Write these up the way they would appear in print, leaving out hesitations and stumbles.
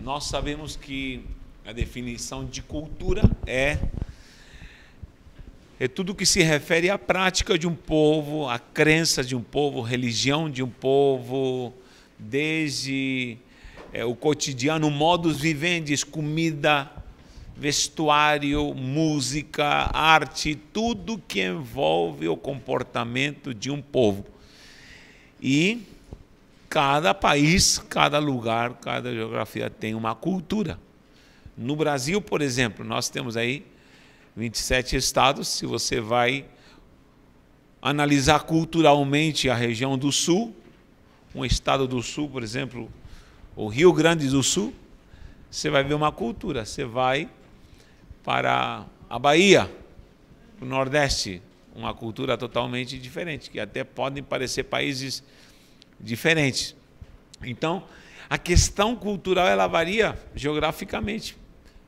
Nós sabemos que a definição de cultura é tudo que se refere à prática de um povo, à crença de um povo, religião de um povo, desde o cotidiano, modus vivendi, comida, vestuário, música, arte, tudo que envolve o comportamento de um povo. E cada país, cada lugar, cada geografia tem uma cultura. No Brasil, por exemplo, nós temos aí 27 estados. Se você vai analisar culturalmente a região do Sul, um estado do Sul, por exemplo, o Rio Grande do Sul, você vai ver uma cultura. Você vai para a Bahia, para o Nordeste, uma cultura totalmente diferente, que até podem parecer países diferentes. Então, a questão cultural ela varia geograficamente.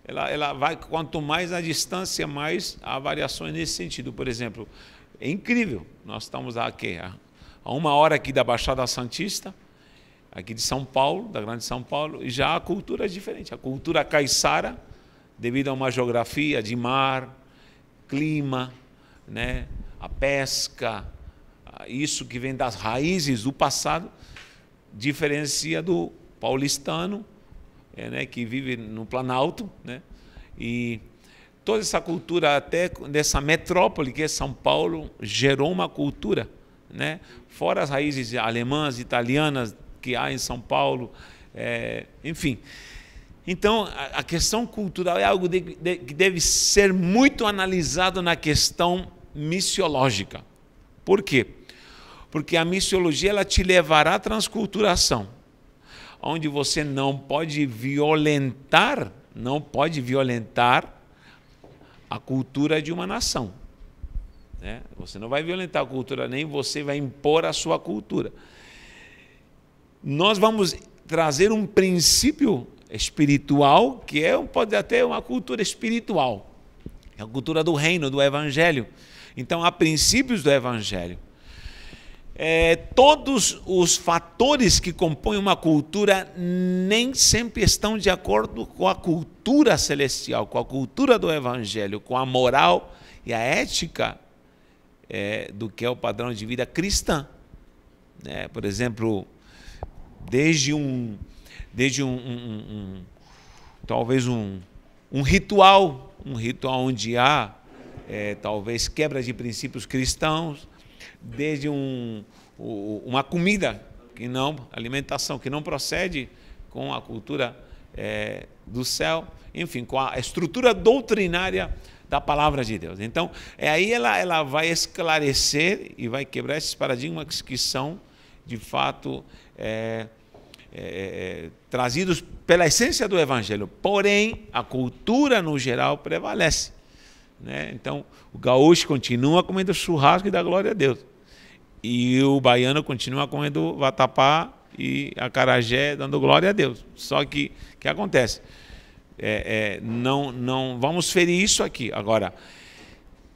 Ela vai, quanto mais a distância, mais há variações nesse sentido. Por exemplo, é incrível, nós estamos aqui, a 1 hora aqui da Baixada Santista, aqui de São Paulo, da Grande São Paulo, e já a cultura é diferente. A cultura caiçara, devido a uma geografia de mar, clima, né, a pesca, isso que vem das raízes do passado, diferencia do paulistano, né, que vive no Planalto, né, e toda essa cultura, até dessa metrópole que é São Paulo, gerou uma cultura, né, fora as raízes alemãs, italianas que há em São Paulo, enfim. Então, a questão cultural é algo que deve ser muito analisado na questão missiológica. Por quê? Porque a missiologia ela te levará à transculturação, onde você não pode violentar a cultura de uma nação, né? Você não vai violentar a cultura, nem você vai impor a sua cultura. Nós vamos trazer um princípio espiritual, que pode até uma cultura espiritual, é a cultura do reino, do evangelho. Então, há princípios do evangelho. Todos os fatores que compõem uma cultura nem sempre estão de acordo com a cultura celestial, com a cultura do evangelho, com a moral e a ética do que é o padrão de vida cristã, né? Por exemplo, talvez um ritual onde há talvez quebra de princípios cristãos, desde uma comida alimentação que não procede com a cultura do céu, enfim, com a estrutura doutrinária da palavra de Deus. Então, aí ela vai esclarecer e vai quebrar esses paradigmas que são, de fato, trazidos pela essência do evangelho. Porém, a cultura no geral prevalece, né? Então, o gaúcho continua comendo churrasco e dá glória a Deus. E o baiano continua comendo vatapá e acarajé, dando glória a Deus. Só que o que acontece? Não vamos ferir isso aqui. Agora,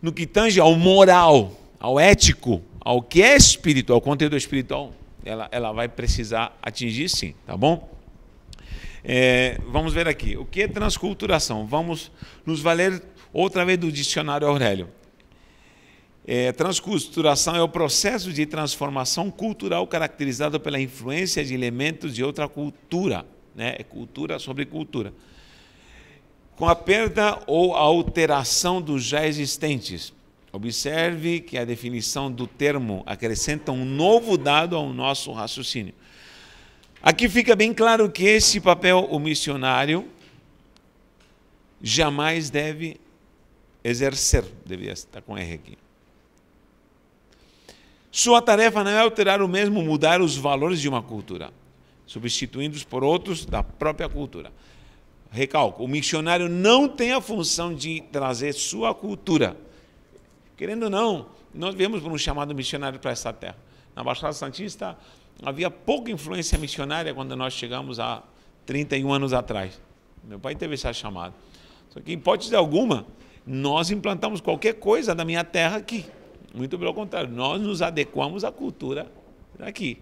no que tange ao moral, ao ético, ao que é espiritual, ao conteúdo espiritual, ela vai precisar atingir sim, tá bom? Vamos ver aqui. O que é transculturação? Vamos nos valer outra vez do dicionário Aurélio. Transculturação é o processo de transformação cultural caracterizado pela influência de elementos de outra cultura, né? É cultura sobre cultura, com a perda ou a alteração dos já existentes. Observe que a definição do termo acrescenta um novo dado ao nosso raciocínio. Aqui fica bem claro que esse papel, o missionário, jamais deve exercer, devia estar com R aqui. Sua tarefa não é alterar o mesmo, mudar os valores de uma cultura, substituindo-os por outros da própria cultura. Recalco, o missionário não tem a função de trazer sua cultura. Querendo ou não, nós viemos por um chamado missionário para essa terra. Na Baixada Santista havia pouca influência missionária quando nós chegamos há 31 anos atrás. Meu pai teve essa chamada. Só que, em hipótese alguma, nós implantamos qualquer coisa da minha terra aqui. Muito pelo contrário, nós nos adequamos à cultura daqui.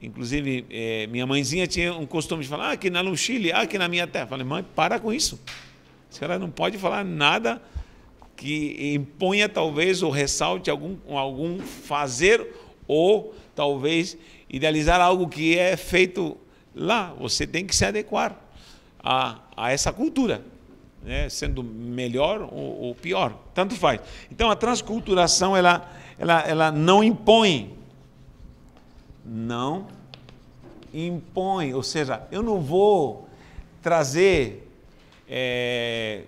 Inclusive, minha mãezinha tinha um costume de falar, aqui no Chile, aqui na minha terra. Eu falei, mãe, para com isso. A senhora não pode falar nada que imponha, talvez, ou ressalte algum fazer, ou talvez idealizar algo que é feito lá. Você tem que se adequar a essa cultura, né? Sendo melhor ou pior, tanto faz. Então, a transculturação, ela não impõe. Não impõe, ou seja, eu não vou trazer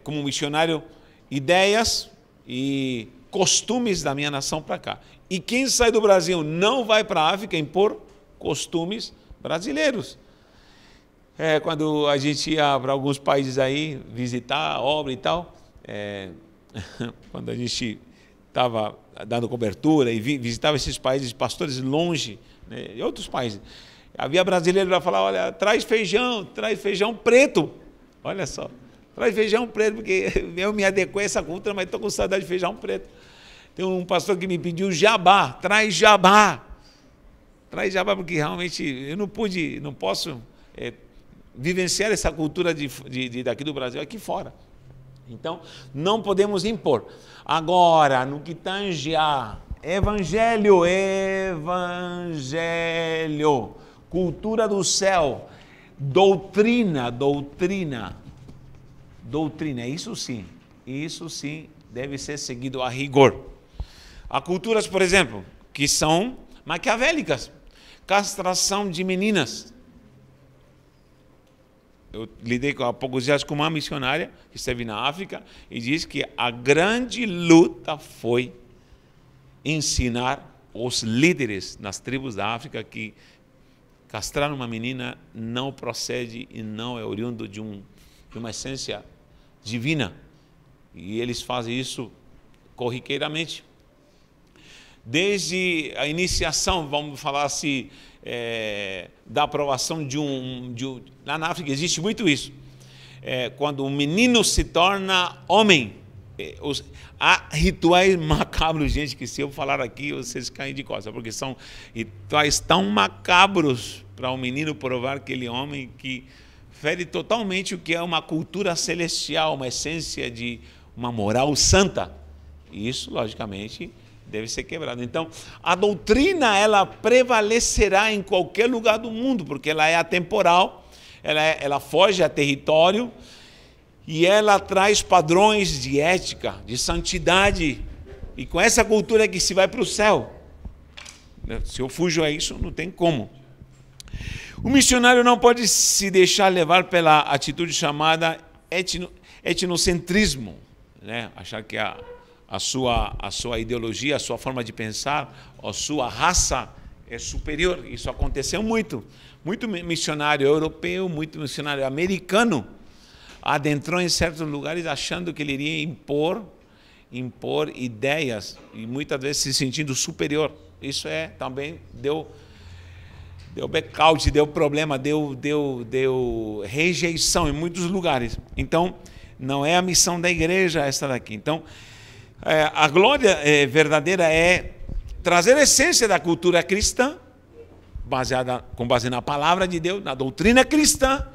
como missionário ideias e costumes da minha nação para cá. E quem sai do Brasil não vai para a África impor costumes brasileiros. Quando a gente ia para alguns países aí visitar a obra e tal, quando a gente estava dando cobertura e visitava esses países, pastores longe, né, e outros países, havia brasileiro para falar, olha, traz feijão preto, olha só, traz feijão preto, porque eu me adequei a essa cultura, mas estou com saudade de feijão preto. Tem um pastor que me pediu jabá, traz jabá, porque realmente eu não posso vivenciar essa cultura daqui do Brasil, aqui fora. Então, não podemos impor. Agora, no que tange a evangelho, cultura do céu, doutrina, isso sim deve ser seguido a rigor. Há culturas, por exemplo, que são maquiavélicas, castração de meninas. Eu lidei há poucos dias com uma missionária que esteve na África e disse que a grande luta foi ensinar os líderes nas tribos da África que castrar uma menina não procede e não é oriundo de uma essência divina. E eles fazem isso corriqueiramente. Desde a iniciação, vamos falar assim, da aprovação lá na África existe muito isso. Quando o menino se torna homem, há rituais macabros, gente, que se eu falar aqui, vocês caem de costas, porque são rituais tão macabros para o menino provar aquele homem que fere totalmente o que é uma cultura celestial, uma essência de uma moral santa. E isso, logicamente, deve ser quebrado. Então, a doutrina, ela prevalecerá em qualquer lugar do mundo, porque ela é atemporal, ela foge a território e ela traz padrões de ética, de santidade. E com essa cultura é que se vai para o céu. Se eu fujo a isso, não tem como. O missionário não pode se deixar levar pela atitude chamada etnocentrismo, né? Achar que a sua ideologia, a sua forma de pensar, a sua raça é superior. Isso aconteceu muito. Muito missionário europeu, muito missionário americano adentrou em certos lugares achando que ele iria impor ideias e muitas vezes se sentindo superior. Isso também deu blackout, deu problema, deu rejeição em muitos lugares. Então, não é a missão da igreja essa daqui. Então, a glória verdadeira é trazer a essência da cultura cristã, com base na palavra de Deus, na doutrina cristã,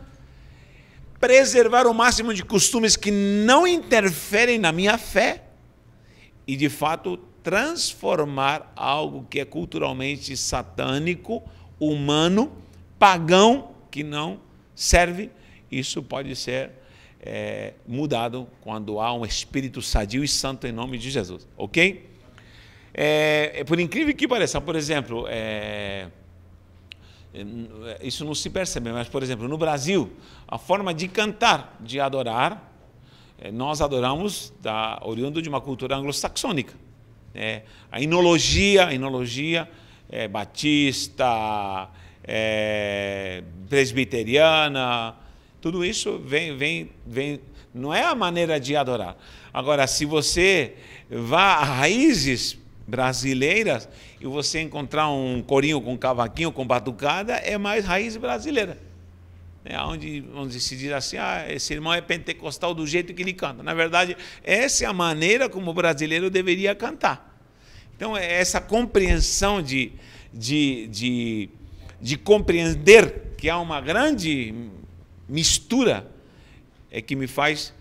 preservar o máximo de costumes que não interferem na minha fé e, de fato, transformar algo que é culturalmente satânico, humano, pagão, que não serve. Isso pode ser mudado quando há um espírito sadio e santo em nome de Jesus, ok? Por incrível que pareça, por exemplo, isso não se percebe, mas, por exemplo, no Brasil, a forma de cantar, de adorar, nós adoramos oriundo de uma cultura anglo-saxônica. A enologia batista, presbiteriana, tudo isso vem, não é a maneira de adorar. Agora, se você vá a raízes brasileiras e você encontrar um corinho com cavaquinho, com batucada, é mais raiz brasileira. Onde se diz assim, esse irmão é pentecostal do jeito que ele canta. Na verdade, essa é a maneira como o brasileiro deveria cantar. Então, essa compreensão de de compreender que há uma grande mistura, é que me faz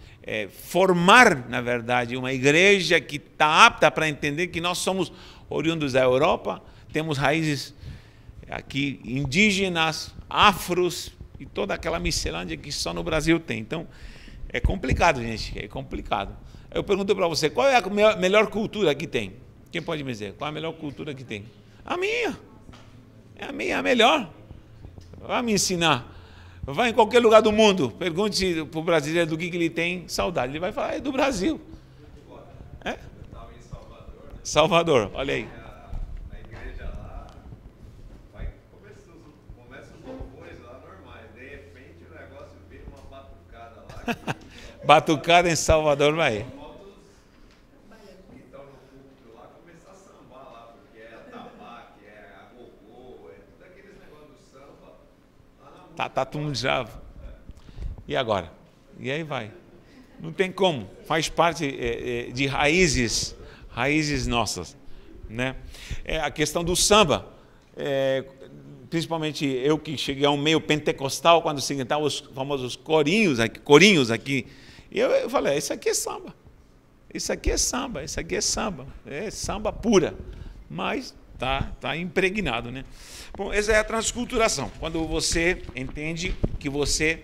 formar, na verdade, uma igreja que está apta para entender que nós somos oriundos da Europa, temos raízes aqui indígenas, afros e toda aquela miscelânea que só no Brasil tem. Então, é complicado, gente, é complicado. Eu pergunto para você, qual é a melhor cultura que tem? Quem pode me dizer? Qual é a melhor cultura que tem? A minha. É a minha, a melhor. Vai me ensinar. Vai em qualquer lugar do mundo, pergunte para o brasileiro do que ele tem saudade. Ele vai falar, é do Brasil. É? Eu estava em Salvador. Né? Salvador, olha aí. A igreja lá, começa os louvores lá normais. De repente o negócio vira uma batucada lá. Batucada em Salvador, vai. Tá tudo já. E agora? E aí vai. Não tem como. Faz parte de raízes nossas, né? A questão do samba, principalmente eu que cheguei a um meio pentecostal, quando se cantavam os famosos corinhos aqui, e eu falei, isso aqui é samba. Isso aqui é samba, isso aqui é samba. É samba pura. Mas tá impregnado, né? Bom, essa é a transculturação, quando você entende que você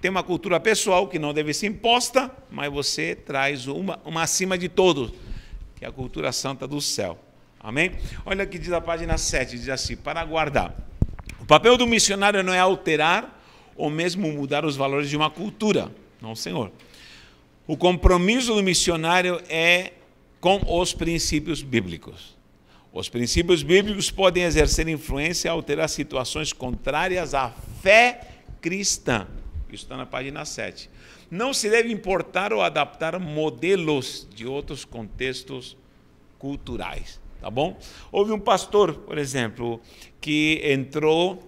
tem uma cultura pessoal que não deve ser imposta, mas você traz uma acima de todos, que é a cultura santa do céu. Amém? Olha o que diz a página 7, diz assim, para guardar. O papel do missionário não é alterar ou mesmo mudar os valores de uma cultura. Não, Senhor. O compromisso do missionário é com os princípios bíblicos. Os princípios bíblicos podem exercer influência e alterar situações contrárias à fé cristã. Isso está na página 7. Não se deve importar ou adaptar modelos de outros contextos culturais. Tá bom? Houve um pastor, por exemplo, que entrou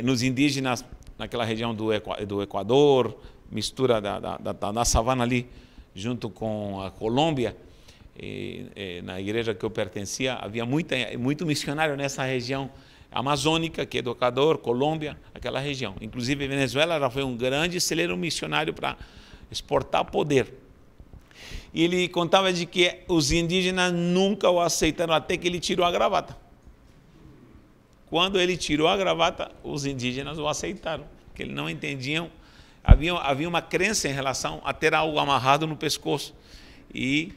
nos indígenas naquela região do Equador, mistura da savana ali, junto com a Colômbia. Na igreja que eu pertencia, havia muito missionário nessa região amazônica, que é do Equador, Colômbia, aquela região. Inclusive, a Venezuela já foi um grande celeiro missionário para exportar poder. E ele contava de que os indígenas nunca o aceitaram até que ele tirou a gravata. Quando ele tirou a gravata, os indígenas o aceitaram, porque eles não entendiam. Havia uma crença em relação a ter algo amarrado no pescoço. E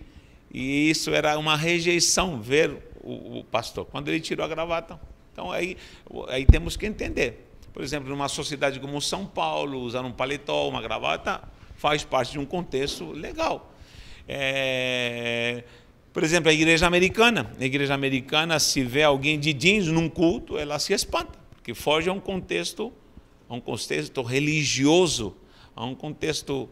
isso era uma rejeição, ver o pastor. Quando ele tirou a gravata. Então, aí temos que entender. Por exemplo, numa sociedade como São Paulo, usar um paletó, uma gravata, faz parte de um contexto legal. Por exemplo, a igreja americana. Na igreja americana, se vê alguém de jeans num culto, ela se espanta, porque foge a um contexto religioso, a um contexto...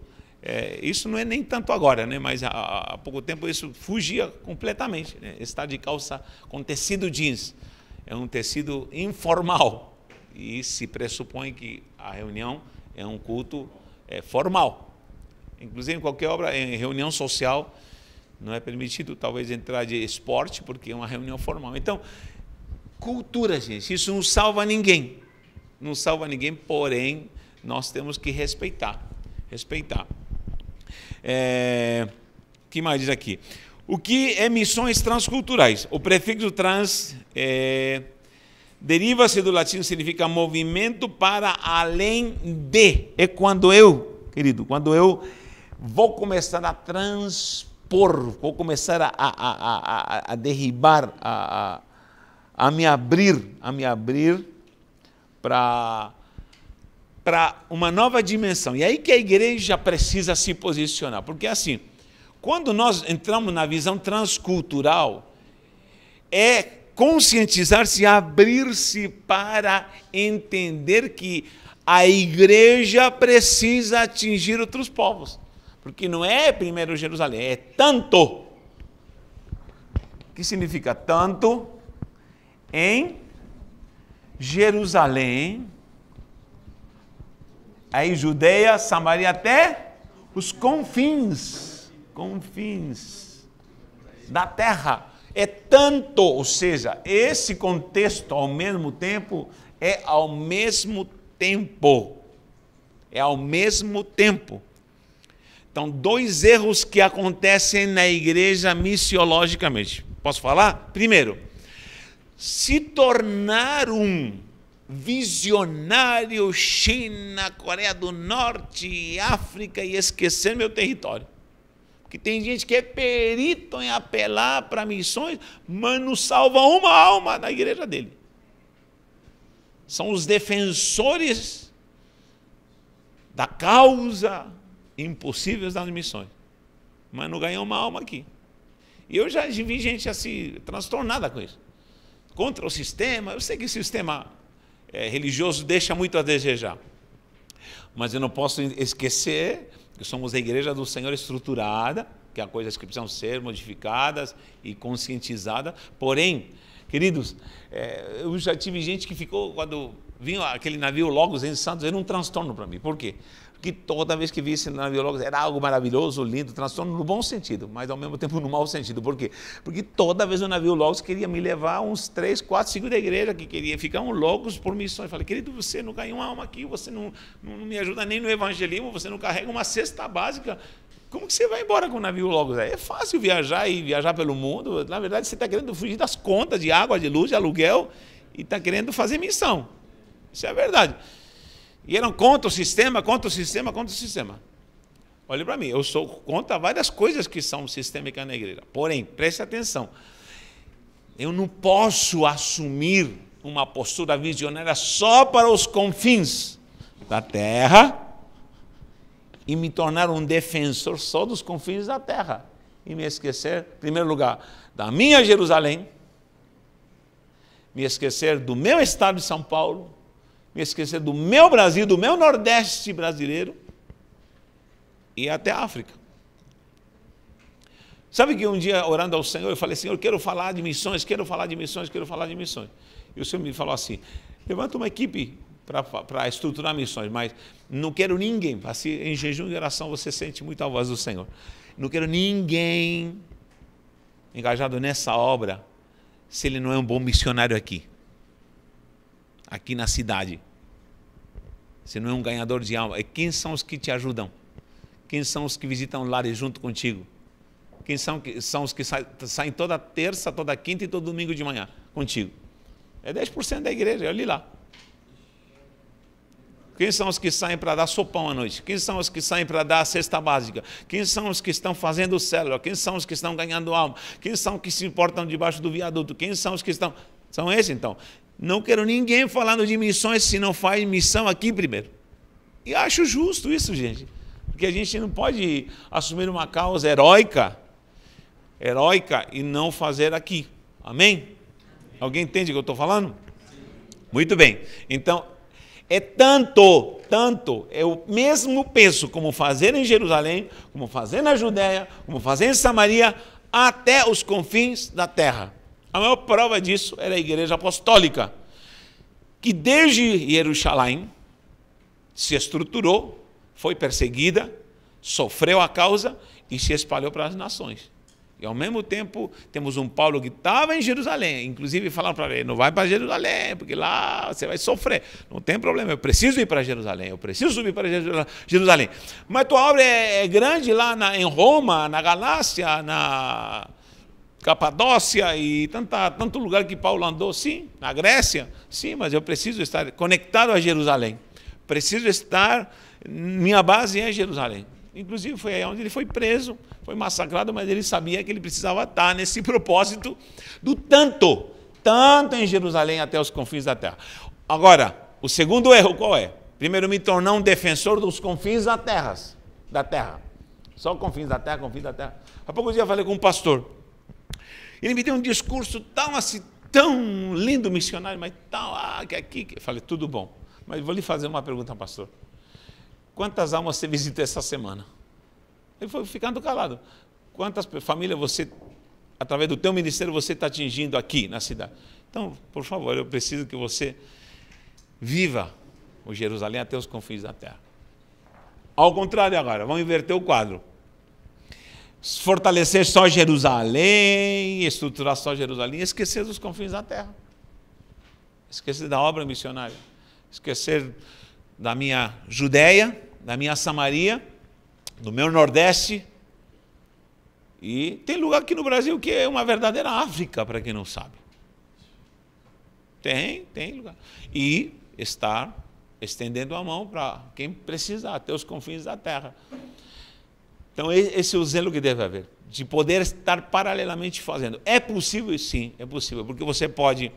isso não é nem tanto agora, né? Mas há pouco tempo isso fugia completamente, né? Estar de calça com tecido jeans é um tecido informal e se pressupõe que a reunião é um culto formal. Inclusive em qualquer obra, em reunião social, não é permitido talvez entrar de esporte porque é uma reunião formal. Então, cultura, gente, isso não salva ninguém. Não salva ninguém, porém, nós temos que respeitar. Que mais diz aqui? O que é missões transculturais? O prefixo trans deriva-se do latim, significa movimento para além de. É quando eu, querido, vou começar a transpor, vou começar a derribar, a me abrir para uma nova dimensão. E aí que a igreja precisa se posicionar. Porque assim, quando nós entramos na visão transcultural, é conscientizar-se, abrir-se para entender que a igreja precisa atingir outros povos. Porque não é primeiro Jerusalém, é tanto. O que significa tanto? Em Jerusalém, aí Judeia, Samaria, até os confins da terra. É tanto, ou seja, esse contexto ao mesmo tempo é ao mesmo tempo. É ao mesmo tempo. Então, 2 erros que acontecem na igreja missiologicamente. Posso falar? Primeiro, se tornar um visionário China, Coreia do Norte, África e esquecer meu território. Porque tem gente que é perito em apelar para missões, mas não salva uma alma da igreja dele. São os defensores da causa impossíveis das missões, mas não ganham uma alma aqui. E eu já vi gente assim, transtornada com isso. Contra o sistema. Eu sei que o sistema religioso deixa muito a desejar. Mas eu não posso esquecer que somos a igreja do Senhor estruturada, que há coisas que precisam ser modificadas e conscientizadas. Porém, queridos, eu já tive gente que ficou, quando vinha aquele navio Logos em Santos, era um transtorno para mim. Por quê? Porque toda vez que vi esse navio Logos era algo maravilhoso, lindo, transtorno no bom sentido, mas ao mesmo tempo no mau sentido. Por quê? Porque toda vez o navio Logos queria me levar uns 3, 4, 5 da igreja, que queria ficar loucos por missões. Eu falei, querido, você não ganha uma alma aqui, você não me ajuda nem no evangelismo, você não carrega uma cesta básica. Como que você vai embora com o navio Logos? É fácil viajar e viajar pelo mundo. Na verdade, você está querendo fugir das contas de água, de luz, de aluguel, e está querendo fazer missão. Isso é a verdade. E eram contra o sistema, contra o sistema, contra o sistema. Olhe para mim, eu sou contra várias coisas que são sistêmicas na igreja. Porém, preste atenção. Eu não posso assumir uma postura visionária só para os confins da terra e me tornar um defensor só dos confins da terra. E me esquecer, em primeiro lugar, da minha Jerusalém, me esquecer do meu estado de São Paulo, me esquecer do meu Brasil, do meu Nordeste brasileiro e até a África. Sabe que um dia, orando ao Senhor, eu falei, Senhor, quero falar de missões, quero falar de missões, quero falar de missões. E o Senhor me falou assim, levanta uma equipe para estruturar missões, mas não quero ninguém, assim, em jejum e oração você sente muito a voz do Senhor. Não quero ninguém engajado nessa obra se ele não é um bom missionário aqui na cidade. Você não é um ganhador de alma. Quem são os que te ajudam? Quem são os que visitam lares junto contigo? Quem são os que saem toda terça, toda quinta e todo domingo de manhã contigo? É 10% da igreja, olha lá. Quem são os que saem para dar sopão à noite? Quem são os que saem para dar a cesta básica? Quem são os que estão fazendo célula? Quem são os que estão ganhando alma? Quem são os que se importam debaixo do viaduto? Quem são os que estão... São esses, então. Não quero ninguém falando de missões se não faz missão aqui primeiro. E acho justo isso, gente. Porque a gente não pode assumir uma causa heróica e não fazer aqui. Amém? Alguém entende o que eu estou falando? Muito bem. Então, é tanto, é o mesmo peso como fazer em Jerusalém, como fazer na Judéia, como fazer em Samaria, até os confins da terra. A maior prova disso era a igreja apostólica, que desde Jerusalém se estruturou, foi perseguida, sofreu a causa e se espalhou para as nações. E ao mesmo tempo temos um Paulo que estava em Jerusalém, inclusive falaram para ele, não vai para Jerusalém, porque lá você vai sofrer. Não tem problema, eu preciso ir para Jerusalém, eu preciso subir para Jerusalém. Mas tua obra é grande lá em Roma, na Galácia, na Capadócia e tanto lugar que Paulo andou, sim, na Grécia, sim, mas eu preciso estar conectado a Jerusalém. Preciso estar, minha base é Jerusalém. Inclusive foi aí onde ele foi preso, foi massacrado, mas ele sabia que ele precisava estar nesse propósito do tanto em Jerusalém até os confins da terra. Agora, o segundo erro qual é? Primeiro, me tornar um defensor dos confins da terra. Só confins da terra, confins da terra. Há poucos dias eu falei com um pastor. Ele me deu um discurso tão lindo, missionário, mas que aqui. Eu falei, tudo bom. Mas vou lhe fazer uma pergunta, pastor. Quantas almas você visitou essa semana? Ele foi ficando calado. Quantas famílias você, através do teu ministério, você está atingindo aqui na cidade? Então, por favor, eu preciso que você viva o Jerusalém até os confins da terra. Ao contrário agora, vamos inverter o quadro. fortalecer só Jerusalém, estruturar só Jerusalém, esquecer dos confins da terra. Esquecer da obra missionária. Esquecer da minha Judéia, da minha Samaria, do meu Nordeste. E tem lugar aqui no Brasil que é uma verdadeira África, para quem não sabe. Tem lugar. E estar estendendo a mão para quem precisar, até os confins da terra. Então, esse é o zelo que deve haver, de poder estar paralelamente fazendo. É possível? Sim, é possível, porque você pode,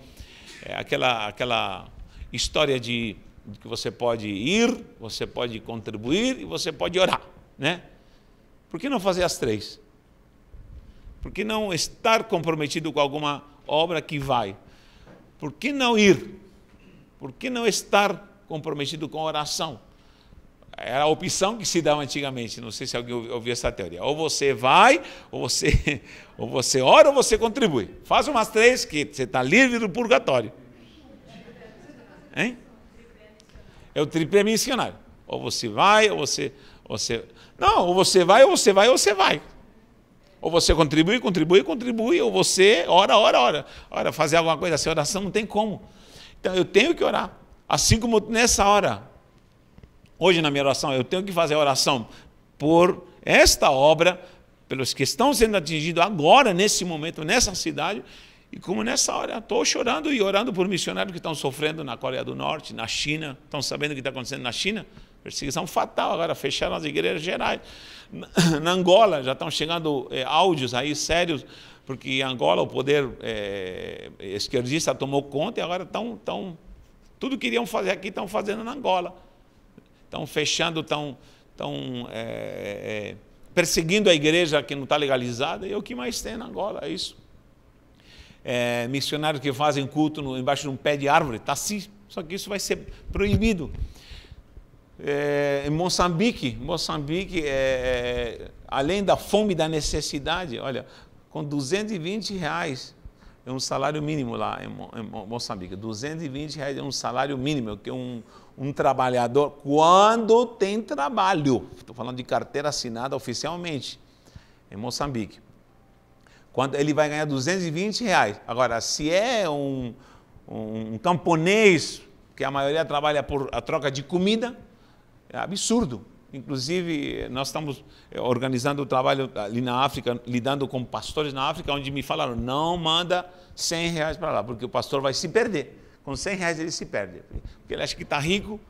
aquela história de que você pode ir, você pode contribuir e você pode orar, né? Por que não fazer as três? Por que não estar comprometido com alguma obra que vai? Por que não ir? Por que não estar comprometido com a oração? Era a opção que se dava antigamente, não sei se alguém ouviu essa teoria. Ou você vai, ou você ora, ou você contribui. Faz umas três que você está livre do purgatório. Hein? É o tripé missionário. Ou você vai, ou você... Não, ou você vai, ou você vai, ou você vai. Ou você contribui, ou você ora. Ora, fazer alguma coisa sem oração não tem como. Então eu tenho que orar. Assim como nessa hora, hoje na minha oração, eu tenho que fazer a oração por esta obra, pelos que estão sendo atingidos agora, nesse momento, nessa cidade, e como nessa hora estou chorando e orando por missionários que estão sofrendo na Coreia do Norte, na China, estão sabendo o que está acontecendo na China? Perseguição fatal, agora fecharam as igrejas gerais. Na Angola já estão chegando áudios aí sérios, porque em Angola o poder esquerdista tomou conta e agora tudo que iriam fazer aqui estão fazendo na Angola. Estão fechando, estão perseguindo a igreja que não está legalizada, e o que mais tem na Angola é isso. Missionários que fazem culto embaixo de um pé de árvore, está assim, só que isso vai ser proibido. Em Moçambique, além da fome e da necessidade, olha, com R$220 é um salário mínimo lá em Moçambique. R$220 é um salário mínimo, que um trabalhador, quando tem trabalho, estou falando de carteira assinada oficialmente, em Moçambique, quando ele vai ganhar R$220. Agora, se é um camponês, que a maioria trabalha por a troca de comida, é absurdo. Inclusive, nós estamos organizando o trabalho ali na África, lidando com pastores na África, onde me falaram, não manda R$100 para lá, porque o pastor vai se perder. Com R$100 ele se perde. Porque ele acha que está rico,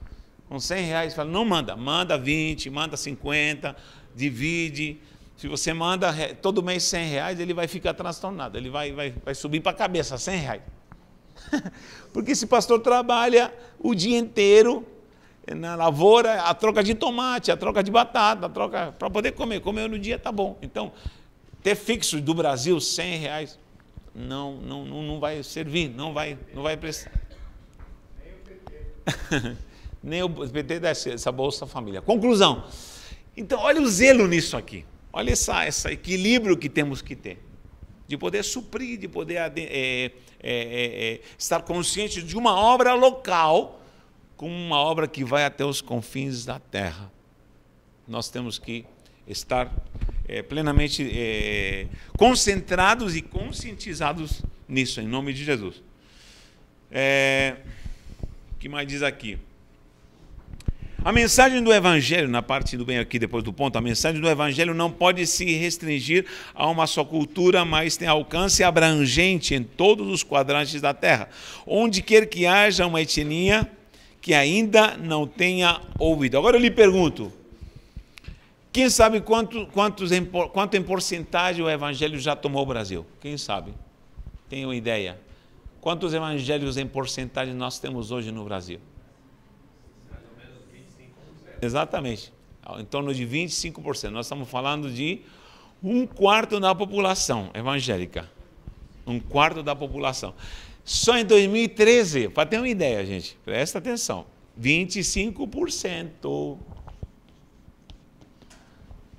com R$100, fala, não manda 20, manda 50, divide. Se você manda todo mês R$100, ele vai ficar transtornado, ele vai subir para a cabeça, R$100. Porque esse pastor trabalha o dia inteiro, na lavoura, a troca de tomate, a troca de batata, para poder comer no dia está bom. Então, ter fixo do Brasil R$100 não vai servir, não vai prestar. Nem o PT dá essa Bolsa Família. Conclusão. Então, olha o zelo nisso aqui. Olha esse equilíbrio que temos que ter. De poder suprir, de poder estar consciente de uma obra local, como uma obra que vai até os confins da terra. Nós temos que estar plenamente concentrados e conscientizados nisso, em nome de Jesus. O que mais diz aqui? A mensagem do Evangelho, na parte do bem aqui, depois do ponto, a mensagem do Evangelho não pode se restringir a uma só cultura, mas tem alcance abrangente em todos os quadrantes da terra, onde quer que haja uma etnia que ainda não tenha ouvido. Agora eu lhe pergunto, quem sabe quanto em porcentagem o Evangelho já tomou o Brasil? Quem sabe? Tem uma ideia? Quantos evangelhos em porcentagem nós temos hoje no Brasil? Mais ou menos 25%. Exatamente, em torno de 25%. Nós estamos falando de 1/4 da população evangélica. 1/4 da população. Só em 2013, para ter uma ideia, gente, presta atenção, 25%.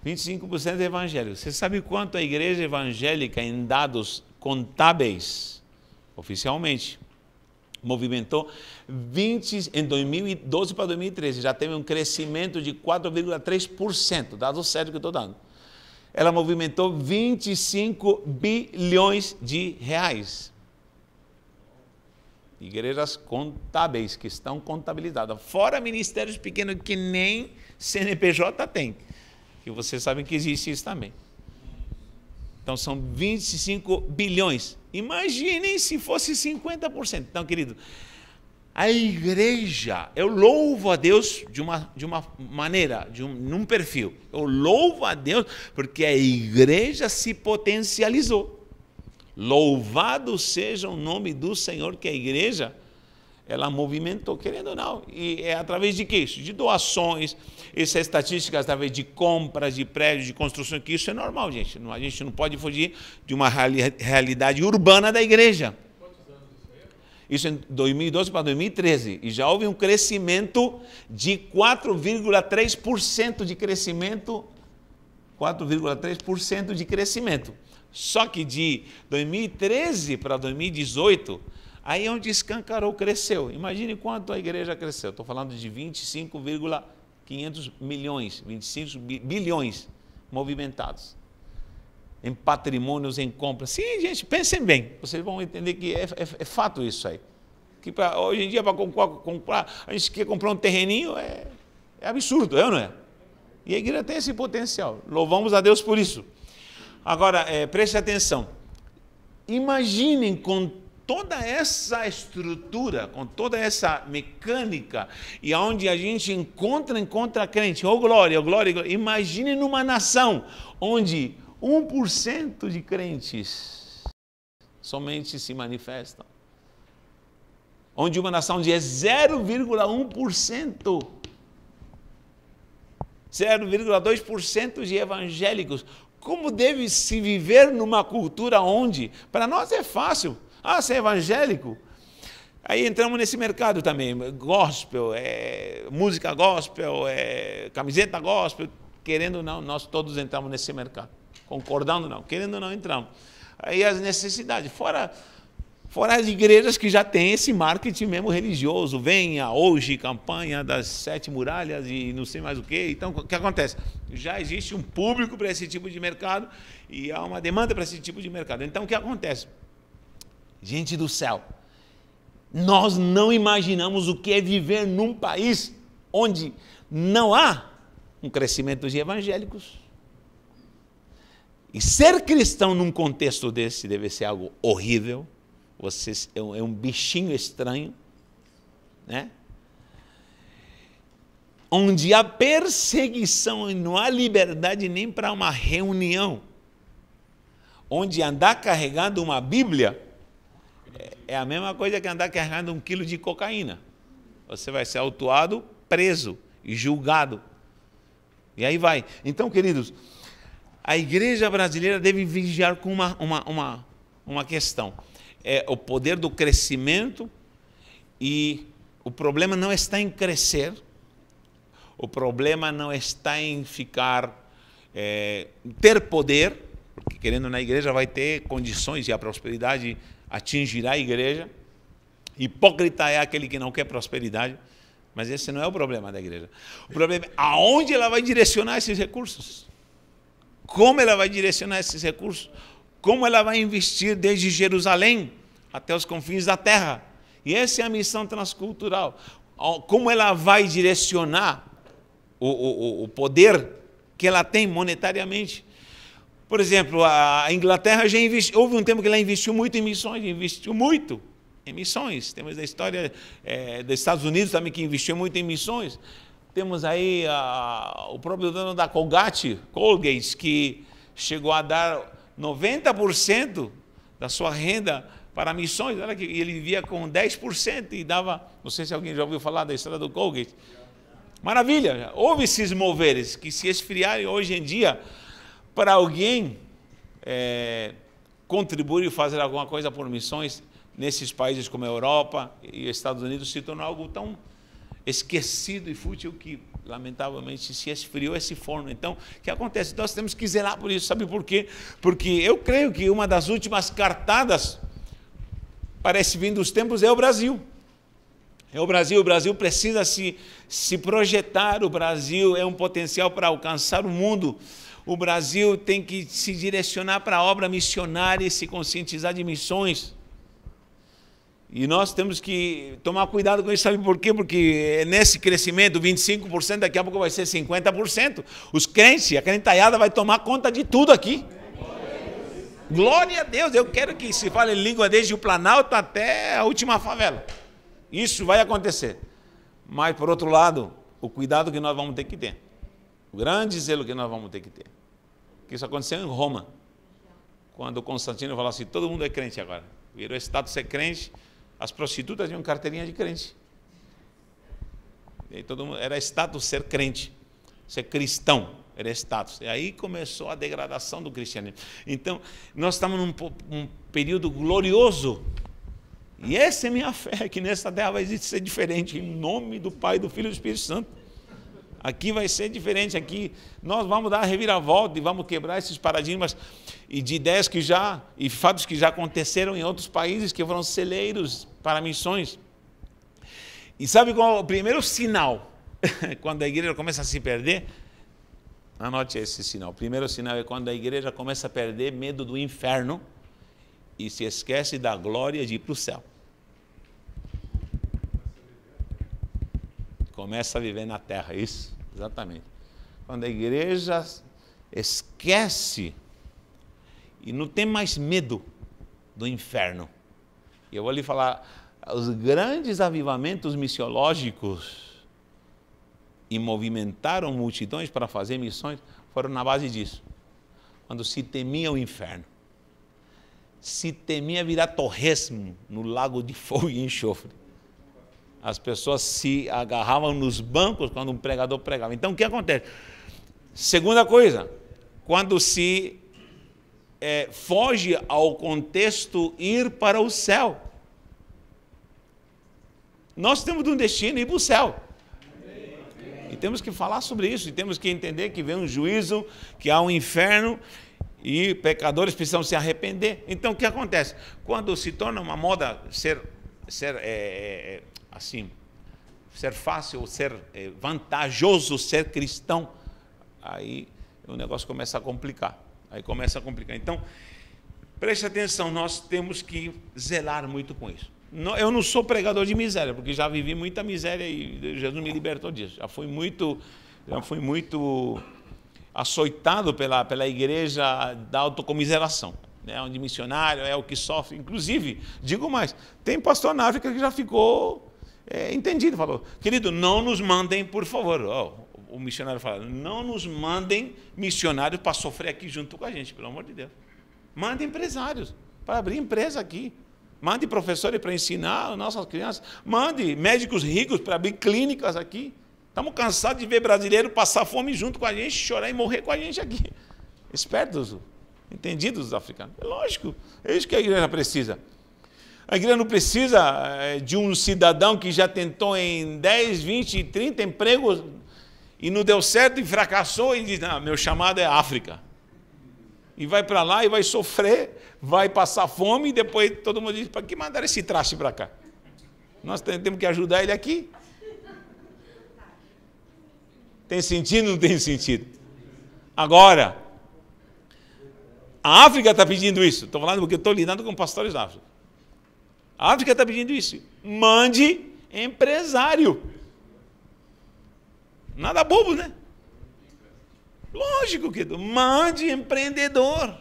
25% de evangélicos. Você sabe quanto a igreja evangélica, em dados contábeis, oficialmente, movimentou em 2012 para 2013, já teve um crescimento de 4,3%, dado sério que eu estou dando. ela movimentou 25 bilhões de reais. Igrejas contábeis que estão contabilizadas, fora ministérios pequenos que nem CNPJ tem, que vocês sabem que existe isso também. Então são 25 bilhões. Imaginem se fosse 50%. Então, querido, a igreja, eu louvo a Deus de uma maneira, num perfil. Eu louvo a Deus porque a igreja se potencializou. Louvado seja o nome do Senhor, que a igreja, ela movimentou, querendo ou não. E é através de quê? De doações, essas estatísticas através de compras, de prédios, de construção, que isso é normal, gente. A gente não pode fugir de uma realidade urbana da igreja. Isso em 2012 para 2013. E já houve um crescimento de 4,3% de crescimento. 4,3% de crescimento. Só que de 2013 para 2018, aí é onde escancarou, cresceu. Imagine quanto a igreja cresceu. Estou falando de 25,500 milhões, 25 bilhões movimentados. Em patrimônios, em compras. Sim, gente, pensem bem. Vocês vão entender que é fato isso aí. Que hoje em dia, para comprar, a gente quer comprar um terreninho, é absurdo, é ou não é? E a igreja tem esse potencial. Louvamos a Deus por isso. Agora, preste atenção. Imaginem com toda essa estrutura, com toda essa mecânica, e onde a gente encontra crente, oh glória, oh glória, oh glória. Imagine numa nação onde 1% de crentes somente se manifestam. Onde uma nação onde é 0,1%, 0,2% de evangélicos. Como deve se viver numa cultura onde, para nós é fácil, ser evangélico. Aí entramos nesse mercado também, gospel, música gospel, camiseta gospel, querendo ou não, nós todos entramos nesse mercado. Concordando ou não, querendo ou não, entramos. Aí as necessidades, fora as igrejas que já têm esse marketing mesmo religioso, venha hoje, campanha das 7 muralhas e não sei mais o quê. Então, o que acontece? Já existe um público para esse tipo de mercado e há uma demanda para esse tipo de mercado. Então, o que acontece? Gente do céu, nós não imaginamos o que é viver num país onde não há um crescimento de evangélicos. E ser cristão num contexto desse deve ser algo horrível. Você é um bichinho estranho, né? Onde há perseguição e não há liberdade nem para uma reunião. Onde andar carregando uma Bíblia é a mesma coisa que andar carregando 1 quilo de cocaína. Você vai ser autuado, preso e julgado. E aí vai. Então, queridos, a igreja brasileira deve vigiar com uma questão. É o poder do crescimento, e o problema não está em crescer, o problema não está em ter poder, porque querendo na igreja vai ter condições e a prosperidade atingirá a igreja. Hipócrita é aquele que não quer prosperidade, mas esse não é o problema da igreja. O problema é aonde ela vai direcionar esses recursos, como ela vai direcionar esses recursos, como ela vai investir desde Jerusalém até os confins da terra. E essa é a missão transcultural. Como ela vai direcionar o poder que ela tem monetariamente. Por exemplo, a Inglaterra já investiu, houve um tempo que ela investiu muito em missões, Temos a história dos Estados Unidos também, que investiu muito em missões. Temos aí o próprio dono da Colgate, que chegou a dar 90% da sua renda para missões. Olha que ele vivia com 10% e dava, não sei se alguém já ouviu falar da história do Colgate. Maravilha, houve esses moveres que se esfriaram hoje em dia para alguém contribuir e fazer alguma coisa por missões nesses países como a Europa e Estados Unidos se tornou algo tão esquecido e fútil que, lamentavelmente, se esfriou esse forno. Então, o que acontece? Nós temos que zelar por isso. Sabe por quê? Porque eu creio que uma das últimas cartadas, parece vir dos tempos, é o Brasil. O Brasil precisa se projetar, o Brasil é um potencial para alcançar o mundo. O Brasil tem que se direcionar para a obra missionária e se conscientizar de missões. E nós temos que tomar cuidado com isso, sabe por quê? Porque nesse crescimento, 25%, daqui a pouco vai ser 50%. Os crentes, a crentaiada vai tomar conta de tudo aqui. Glória a Deus, eu quero que se fale língua desde o Planalto até a última favela. Isso vai acontecer. Mas, por outro lado, o cuidado que nós vamos ter que ter. O grande zelo que nós vamos ter que ter. Que isso aconteceu em Roma. Quando Constantino falou assim, todo mundo é crente agora. Virou status ser crente. As prostitutas tinham carteirinha de crente. E aí todo mundo, era status ser crente, ser cristão, era status. E aí começou a degradação do cristianismo. Então, nós estamos num período glorioso. E essa é minha fé, que nessa terra vai ser diferente, em nome do Pai, do Filho e do Espírito Santo. Aqui vai ser diferente, aqui nós vamos dar a reviravolta e vamos quebrar esses paradigmas e de ideias que já, e fatos que já aconteceram em outros países que foram celeiros para missões. E sabe qual é o primeiro sinal quando a igreja começa a se perder? Anote esse sinal. O primeiro sinal é quando a igreja começa a perder medo do inferno e se esquece da glória de ir para o céu. Começa a viver na terra, isso, exatamente. Quando a igreja esquece e não tem mais medo do inferno. E eu vou lhe falar, os grandes avivamentos missiológicos e movimentaram multidões para fazer missões foram na base disso. Quando se temia o inferno. Se temia virar torresmo no lago de fogo e enxofre. As pessoas se agarravam nos bancos quando um pregador pregava. Então, o que acontece? Segunda coisa, quando se foge ao contexto ir para o céu. Nós temos um destino, ir para o céu. E temos que falar sobre isso, e temos que entender que vem um juízo, que há um inferno, e pecadores precisam se arrepender. Então, o que acontece? Quando se torna uma moda ser fácil, ser vantajoso ser cristão, aí o negócio começa a complicar. Então, preste atenção, nós temos que zelar muito com isso. Eu não sou pregador de miséria, porque já vivi muita miséria e Jesus me libertou disso. Já fui muito açoitado pela igreja da autocomiseração, né? Onde missionário é o que sofre. Inclusive, digo mais, tem pastor na África que já ficou entendido, falou, querido, não nos mandem, por favor. O missionário fala, não nos mandem missionários para sofrer aqui junto com a gente, pelo amor de Deus. Mande empresários para abrir empresa aqui. Mande professores para ensinar as nossas crianças. Mande médicos ricos para abrir clínicas aqui. Estamos cansados de ver brasileiro passar fome junto com a gente, chorar e morrer com a gente aqui. Espertos, entendidos os africanos. É lógico, é isso que a igreja precisa. A igreja não precisa de um cidadão que já tentou em 10, 20, 30 empregos e não deu certo e fracassou e diz, não, meu chamado é África. E vai para lá e vai sofrer, vai passar fome e depois todo mundo diz, para que mandaram esse traste para cá? Nós temos que ajudar ele aqui. Tem sentido ou não tem sentido? Agora, a África está pedindo isso. Estou falando porque estou lidando com pastores da África. A África está pedindo isso. Mande empresário. Nada bobo, né? Lógico que mande empreendedor.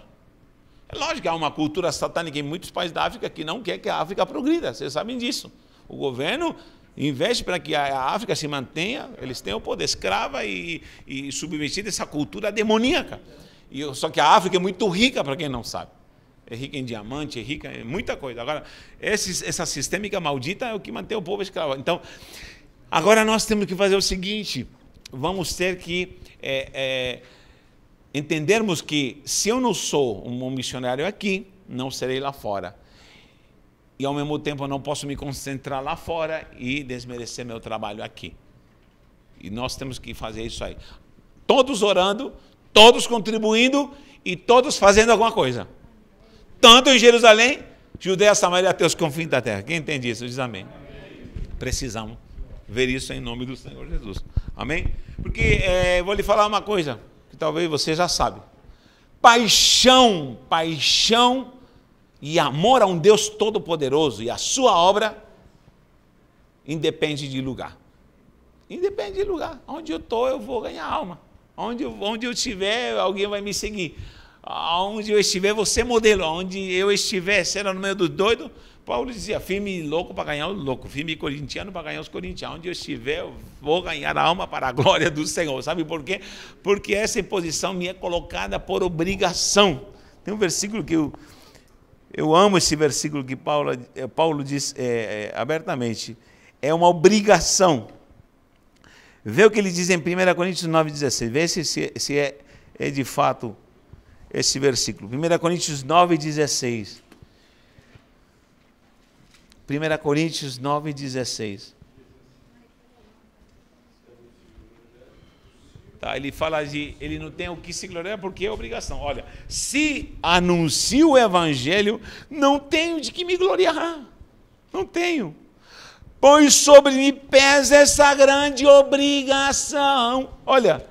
É lógico que há uma cultura satânica em muitos países da África que não quer que a África progrida. Vocês sabem disso. O governo investe para que a África se mantenha, eles têm o poder escrava e submetida a essa cultura demoníaca. Só que a África é muito rica, para quem não sabe. É rica em diamante, é rica em muita coisa. Agora, essa sistêmica maldita é o que mantém o povo escravo. Então, agora nós temos que fazer o seguinte, vamos ter que entendermos que se eu não sou um missionário aqui, não serei lá fora. E ao mesmo tempo eu não posso me concentrar lá fora e desmerecer meu trabalho aqui. E nós temos que fazer isso aí. Todos orando, todos contribuindo e todos fazendo alguma coisa. Tanto em Jerusalém, Judeia, Samaria, até os confins da terra. Quem entende isso? Diz amém. Precisamos ver isso em nome do Senhor Jesus. Amém? Porque vou lhe falar uma coisa que talvez você já sabe. Paixão e amor a um Deus todo-poderoso e a sua obra independe de lugar. Independe de lugar. Onde eu estou, eu vou ganhar alma. Onde eu estiver, alguém vai me seguir. Onde eu estiver, vou ser modelo. Onde eu estiver, será no meio dos doidos. Paulo dizia, firme e louco para ganhar os loucos, firme e corintiano para ganhar os corintianos. Onde eu estiver, eu vou ganhar a alma para a glória do Senhor. Sabe por quê? Porque essa imposição me é colocada por obrigação. Tem um versículo que eu amo, esse versículo que Paulo diz abertamente. É uma obrigação. Vê o que ele diz em 1 Coríntios 9,16. Vê se é de fato esse versículo. 1 Coríntios 9,16. 1 Coríntios 9,16. Tá, ele fala ele não tem o que se gloriar porque é obrigação. Olha, se anuncio o evangelho, não tenho de que me gloriar. Não tenho. Pois sobre mim pesa essa grande obrigação. Olha,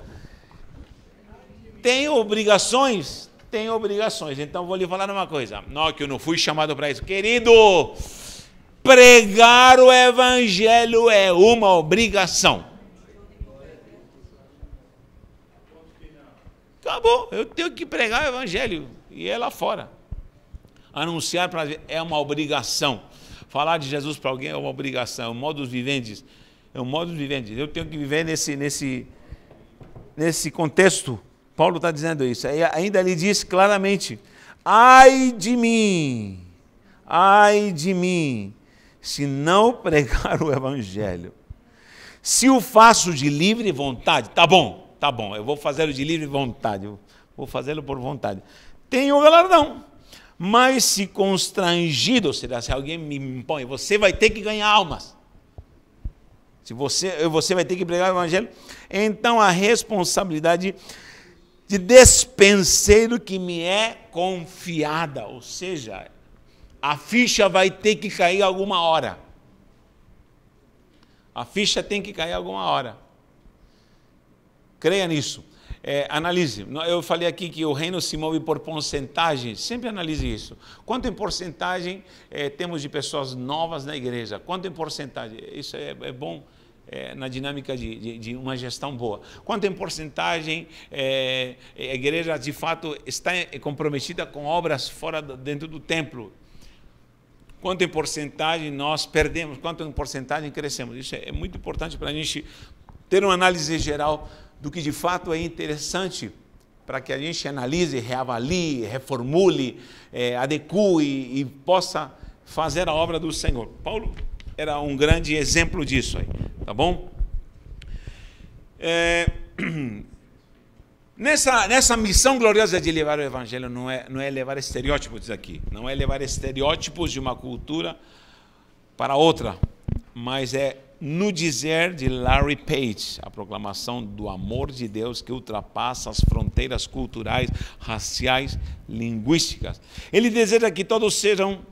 tem obrigações? Tem obrigações. Então vou lhe falar uma coisa. Não, que eu não fui chamado para isso. Querido, pregar o evangelho é uma obrigação. Acabou. Eu tenho que pregar o evangelho. E é lá fora. Anunciar é uma obrigação. Falar de Jesus para alguém é uma obrigação, é um modus vivendi. É um modus vivendi. Eu tenho que viver nesse contexto. Paulo está dizendo isso. Ainda ele diz claramente, ai de mim, se não pregar o evangelho. Se o faço de livre vontade, tá bom, eu vou fazê-lo de livre vontade, eu vou fazê-lo por vontade. Tenho galardão. Mas se constrangido, ou seja, se alguém me impõe, você vai ter que ganhar almas. Se você vai ter que pregar o evangelho, então a responsabilidade de despenseiro que me é confiada, ou seja, a ficha vai ter que cair alguma hora. A ficha tem que cair alguma hora. Creia nisso. Analise. Eu falei aqui que o reino se move por porcentagem. Sempre analise isso. Quanto em porcentagem temos de pessoas novas na igreja? Quanto em porcentagem? Isso é bom na dinâmica de uma gestão boa. Quanto em porcentagem a igreja de fato está comprometida com obras dentro do templo? Quanto em porcentagem nós perdemos? Quanto em porcentagem crescemos? Isso é muito importante para a gente ter uma análise geral do que de fato é interessante para que a gente analise, reavalie, reformule, adeque e possa fazer a obra do Senhor. Paulo era um grande exemplo disso aí, tá bom? Nessa missão gloriosa de levar o evangelho, não é levar estereótipos aqui, não é levar estereótipos de uma cultura para outra, mas é no dizer de Larry Page, a proclamação do amor de Deus que ultrapassa as fronteiras culturais, raciais, linguísticas. Ele deseja que todos sejam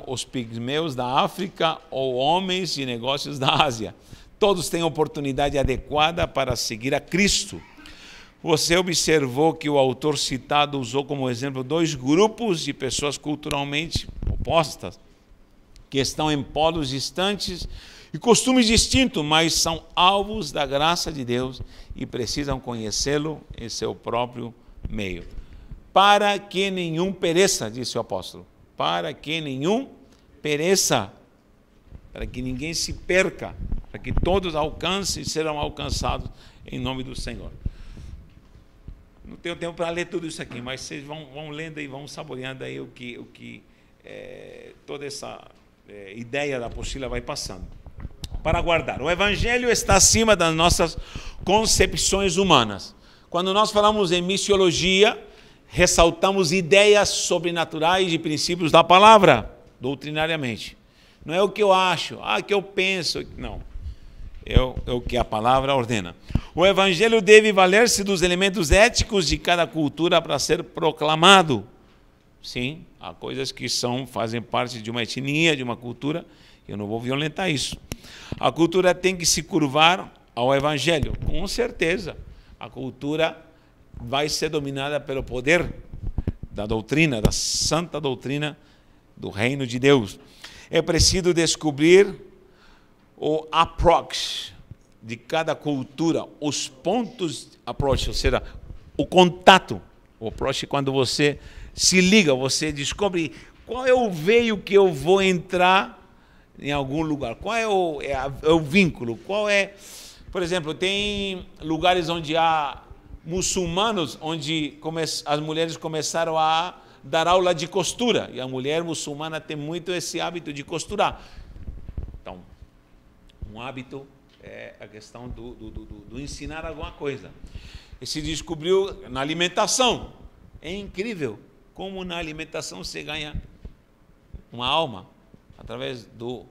os pigmeus da África ou homens de negócios da Ásia. Todos têm oportunidade adequada para seguir a Cristo. Você observou que o autor citado usou como exemplo 2 grupos de pessoas culturalmente opostas, que estão em polos distantes e costumes distintos, mas são alvos da graça de Deus e precisam conhecê-lo em seu próprio meio. Para que nenhum pereça, disse o apóstolo, para que nenhum pereça, para que ninguém se perca, para que todos alcancem e serão alcançados em nome do Senhor. Não tenho tempo para ler tudo isso aqui, mas vocês vão lendo e vão saboreando aí toda essa ideia da apostila vai passando. Para guardar. O evangelho está acima das nossas concepções humanas. Quando nós falamos em missiologia, ressaltamos ideias sobrenaturais e princípios da palavra, doutrinariamente. Não é o que eu acho, o que eu penso, não. É o que a palavra ordena. O evangelho deve valer-se dos elementos éticos de cada cultura para ser proclamado. Sim, há coisas que fazem parte de uma etnia, de uma cultura, eu não vou violentar isso. A cultura tem que se curvar ao Evangelho. Com certeza, a cultura vai ser dominada pelo poder da doutrina, da santa doutrina do reino de Deus. É preciso descobrir o approach de cada cultura, os pontos approach, ou seja, o contato. O approach é quando você se liga, você descobre qual é o veio que eu vou entrar em algum lugar, qual é o vínculo, qual é... Por exemplo, tem lugares onde há muçulmanos, onde as mulheres começaram a dar aula de costura, e a mulher muçulmana tem muito esse hábito de costurar. Então, um hábito é a questão do ensinar alguma coisa. E se descobriu na alimentação. É incrível como na alimentação você ganha uma alma através do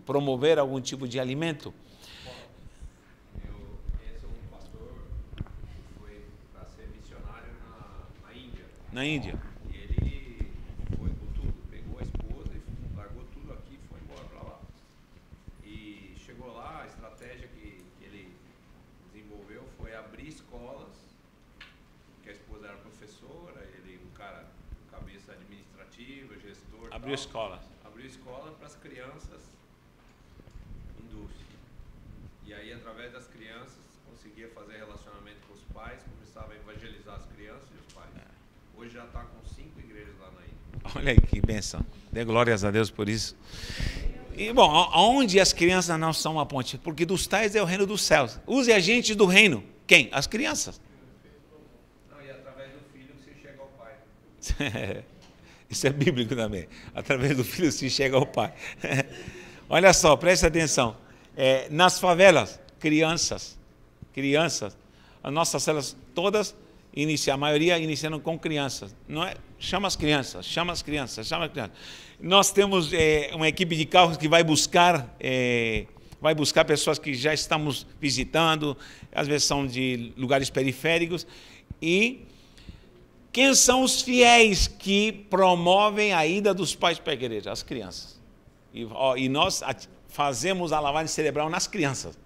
promover algum tipo de alimento. Eu conheço um pastor que foi para ser missionário na Índia. Na Índia. E ele foi com tudo, pegou a esposa e largou tudo aqui e foi embora para lá. E chegou lá, a estratégia que ele desenvolveu foi abrir escolas, que a esposa era professora, ele um cara cabeça administrativa, gestor. Abriu escola. Abriu escola para as crianças hindus. E aí, através das crianças, conseguia fazer relacionamento com os pais, começava a evangelizar as crianças e os pais. Hoje já está com 5 igrejas lá na Índia. Olha aí que bênção. Dê glórias a Deus por isso. E, bom, aonde as crianças não são uma ponte? Porque dos tais é o reino dos céus. Use agentes do reino. Quem? As crianças. Não, e através do filho se chega ao pai. Isso é bíblico também. Através do filho se chega ao pai. Olha só, preste atenção. Nas favelas, crianças, as nossas células todas, a maioria iniciaram com crianças. Não é? Chama as crianças. Nós temos uma equipe de carros que vai buscar pessoas que já estamos visitando, às vezes são de lugares periféricos, e quem são os fiéis que promovem a ida dos pais para a igreja? As crianças. E nós fazemos a lavagem cerebral nas crianças.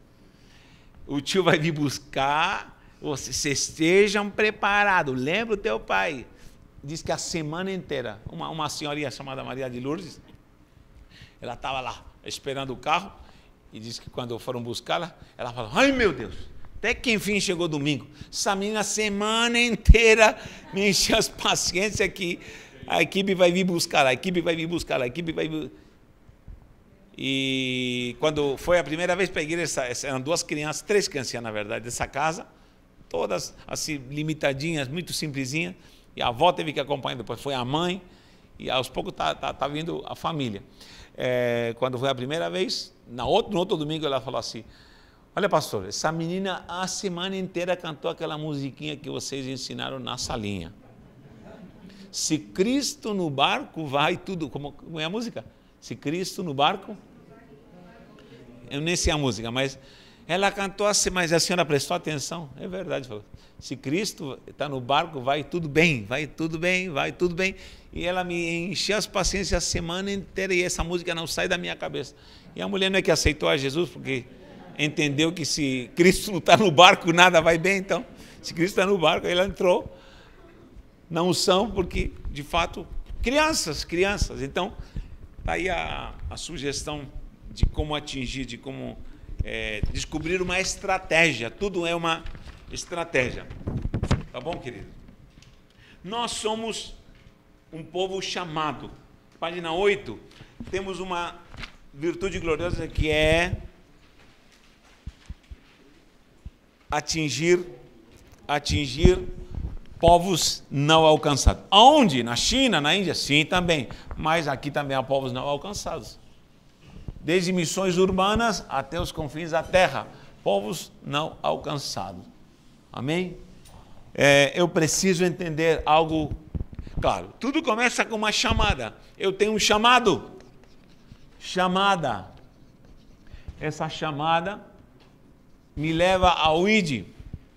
O tio vai vir buscar, vocês estejam preparados. Lembra o teu pai. Diz que a semana inteira, uma senhorinha chamada Maria de Lourdes, ela estava lá esperando o carro, e diz que quando foram buscá-la, ela falou, ai meu Deus, até que enfim chegou domingo. Essa menina a semana inteira me encheu as paciências que a equipe vai vir buscar, E quando foi a primeira vez para a igreja, eram 3 crianças na verdade, dessa casa, todas assim limitadinhas, muito simplesinhas, e a avó teve que acompanhar, depois foi a mãe, e aos poucos tá vindo a família. Quando foi a primeira vez, no outro domingo ela falou assim, olha pastor, essa menina a semana inteira cantou aquela musiquinha que vocês ensinaram na salinha. Se Cristo no barco vai tudo, como é a música? Se Cristo no barco, eu nem sei a música, mas ela cantou assim, mas a senhora prestou atenção, é verdade, falou. Se Cristo está no barco, vai tudo bem, vai tudo bem. E ela me encheu as paciências a semana inteira e essa música não sai da minha cabeça. E a mulher não é que aceitou a Jesus, porque entendeu que se Cristo não está no barco, nada vai bem, então. Se Cristo está no barco, ela entrou na unção, porque, de fato, crianças. Então, está aí a sugestão de como atingir, de como descobrir uma estratégia. Tudo é uma estratégia. Tá bom, querido? Nós somos um povo chamado. Página 8, temos uma virtude gloriosa que é atingir povos não alcançados. Aonde? Na China, na Índia? Sim, também. Mas aqui também há povos não alcançados. Desde missões urbanas até os confins da terra. Povos não alcançados. Amém? Eu preciso entender algo. Claro, tudo começa com uma chamada. Eu tenho um chamado. Chamada. Essa chamada me leva ao ide.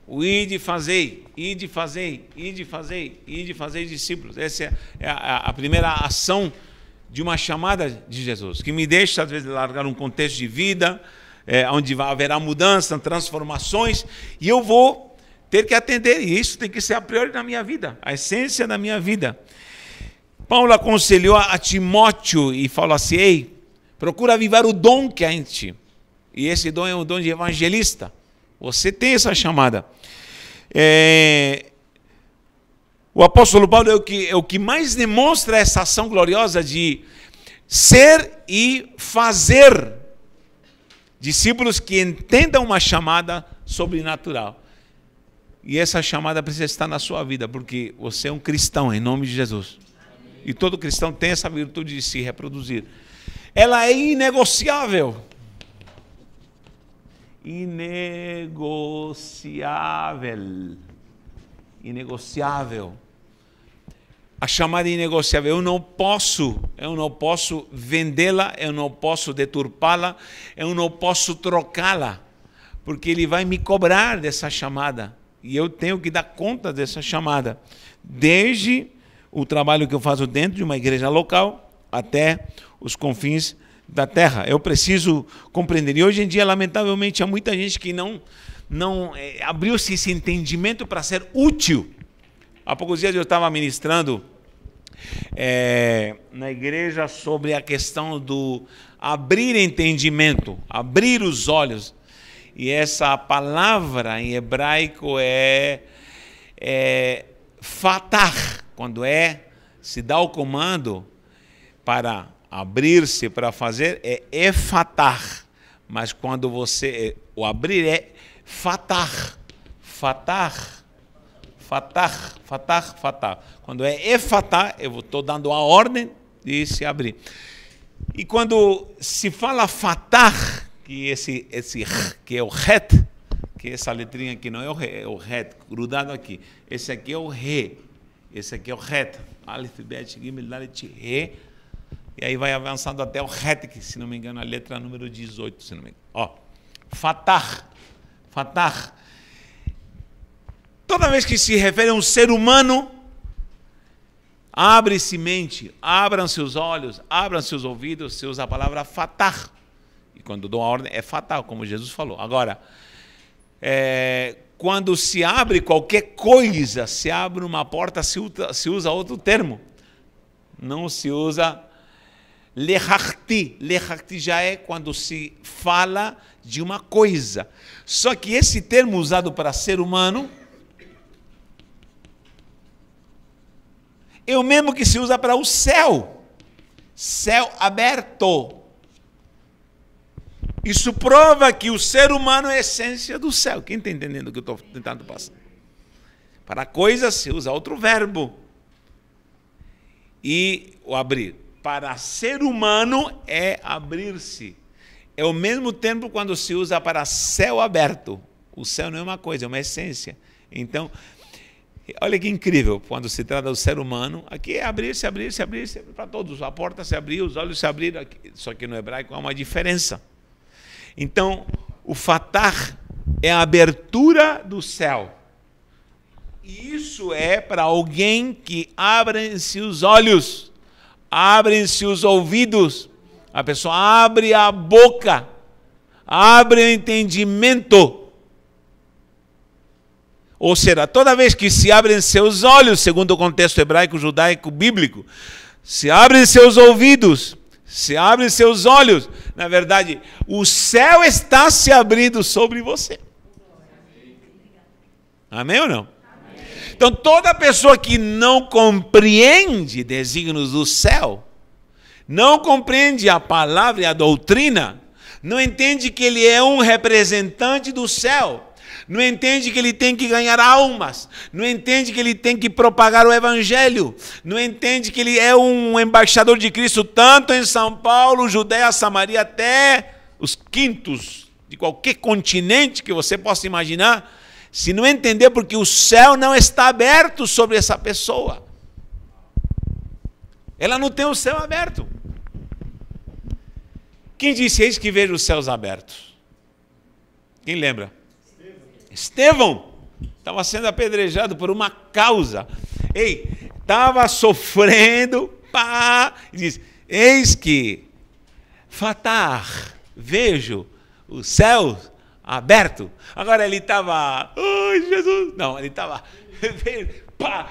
O ide fazei, ide fazei, ide fazei, ide fazei discípulos. Essa é a primeira ação de uma chamada de Jesus, que me deixa, às vezes, largar um contexto de vida, onde haverá mudança, transformações, e eu vou ter que atender, e isso tem que ser a priori na minha vida, a essência da minha vida. Paulo aconselhou a Timóteo e falou assim: ei, procura avivar o dom que há em ti. E esse dom é um dom de evangelista. Você tem essa chamada. O apóstolo Paulo é o que mais demonstra essa ação gloriosa de ser e fazer discípulos que entendam uma chamada sobrenatural. E essa chamada precisa estar na sua vida, porque você é um cristão, em nome de Jesus. Amém. E todo cristão tem essa virtude de se reproduzir. Ela é inegociável. Inegociável. Inegociável. A chamada é inegociável. Eu não posso vendê-la, eu não posso deturpá-la, eu não posso trocá-la, porque ele vai me cobrar dessa chamada. E eu tenho que dar conta dessa chamada, desde o trabalho que eu faço dentro de uma igreja local até os confins da terra. Eu preciso compreender. E hoje em dia, lamentavelmente, há muita gente que não abriu-se esse entendimento para ser útil. Há poucos dias eu estava ministrando na igreja sobre a questão do abrir entendimento, abrir os olhos. E essa palavra em hebraico é fatar, quando se dá o comando para abrir-se, para fazer, é efatar. Mas quando o abrir é fatar. Quando é efatar, eu estou dando a ordem de se abrir. E quando se fala fatar, que esse que é o het, que essa letrinha aqui não é o het, grudado aqui. Esse aqui é o re, esse aqui é o het. Aleph, bet, gimel, dalet, re. E aí vai avançando até o het, que se não me engano a letra número 18, se não me engano. Ó, fatar. Toda vez que se refere a um ser humano, abre-se mente, abram-se os olhos, abram-se os ouvidos, se usa a palavra fatar. E quando dou a ordem, é fatal, como Jesus falou. Agora, quando se abre qualquer coisa, se abre uma porta, se usa outro termo. Não se usa lehachti. Lehachti já é quando se fala de uma coisa. Só que esse termo usado para ser humano é o mesmo que se usa para o céu. Céu aberto. Isso prova que o ser humano é a essência do céu. Quem está entendendo o que eu estou tentando passar? Para coisas se usa outro verbo. E o abrir. Para ser humano é abrir-se. É o mesmo termo quando se usa para céu aberto. O céu não é uma coisa, é uma essência. Então, olha que incrível, quando se trata do ser humano, aqui é abrir-se para todos. A porta se abriu, os olhos se abriram. Só que no hebraico há uma diferença. Então, o fatar é a abertura do céu. E isso é para alguém que abrem-se os olhos, abrem-se os ouvidos, a pessoa abre a boca, abre o entendimento. Ou seja, toda vez que se abrem seus olhos, segundo o contexto hebraico, judaico, bíblico, se abrem seus ouvidos, se abrem seus olhos, na verdade, o céu está se abrindo sobre você. Amém ou não? Amém. Então, toda pessoa que não compreende desígnios do céu, não compreende a palavra e a doutrina, não entende que ele é um representante do céu, não entende que ele tem que ganhar almas, não entende que ele tem que propagar o evangelho, não entende que ele é um embaixador de Cristo, tanto em São Paulo, Judeia, Samaria, até os quintos de qualquer continente que você possa imaginar, se não entender, porque o céu não está aberto sobre essa pessoa. Ela não tem o céu aberto. Quem disse eis que vejo os céus abertos? Quem lembra? Estevão estava sendo apedrejado por uma causa. Estava sofrendo, e diz, eis que fatar, vejo o céu aberto. Agora ele estava, ai Jesus, não, ele estava,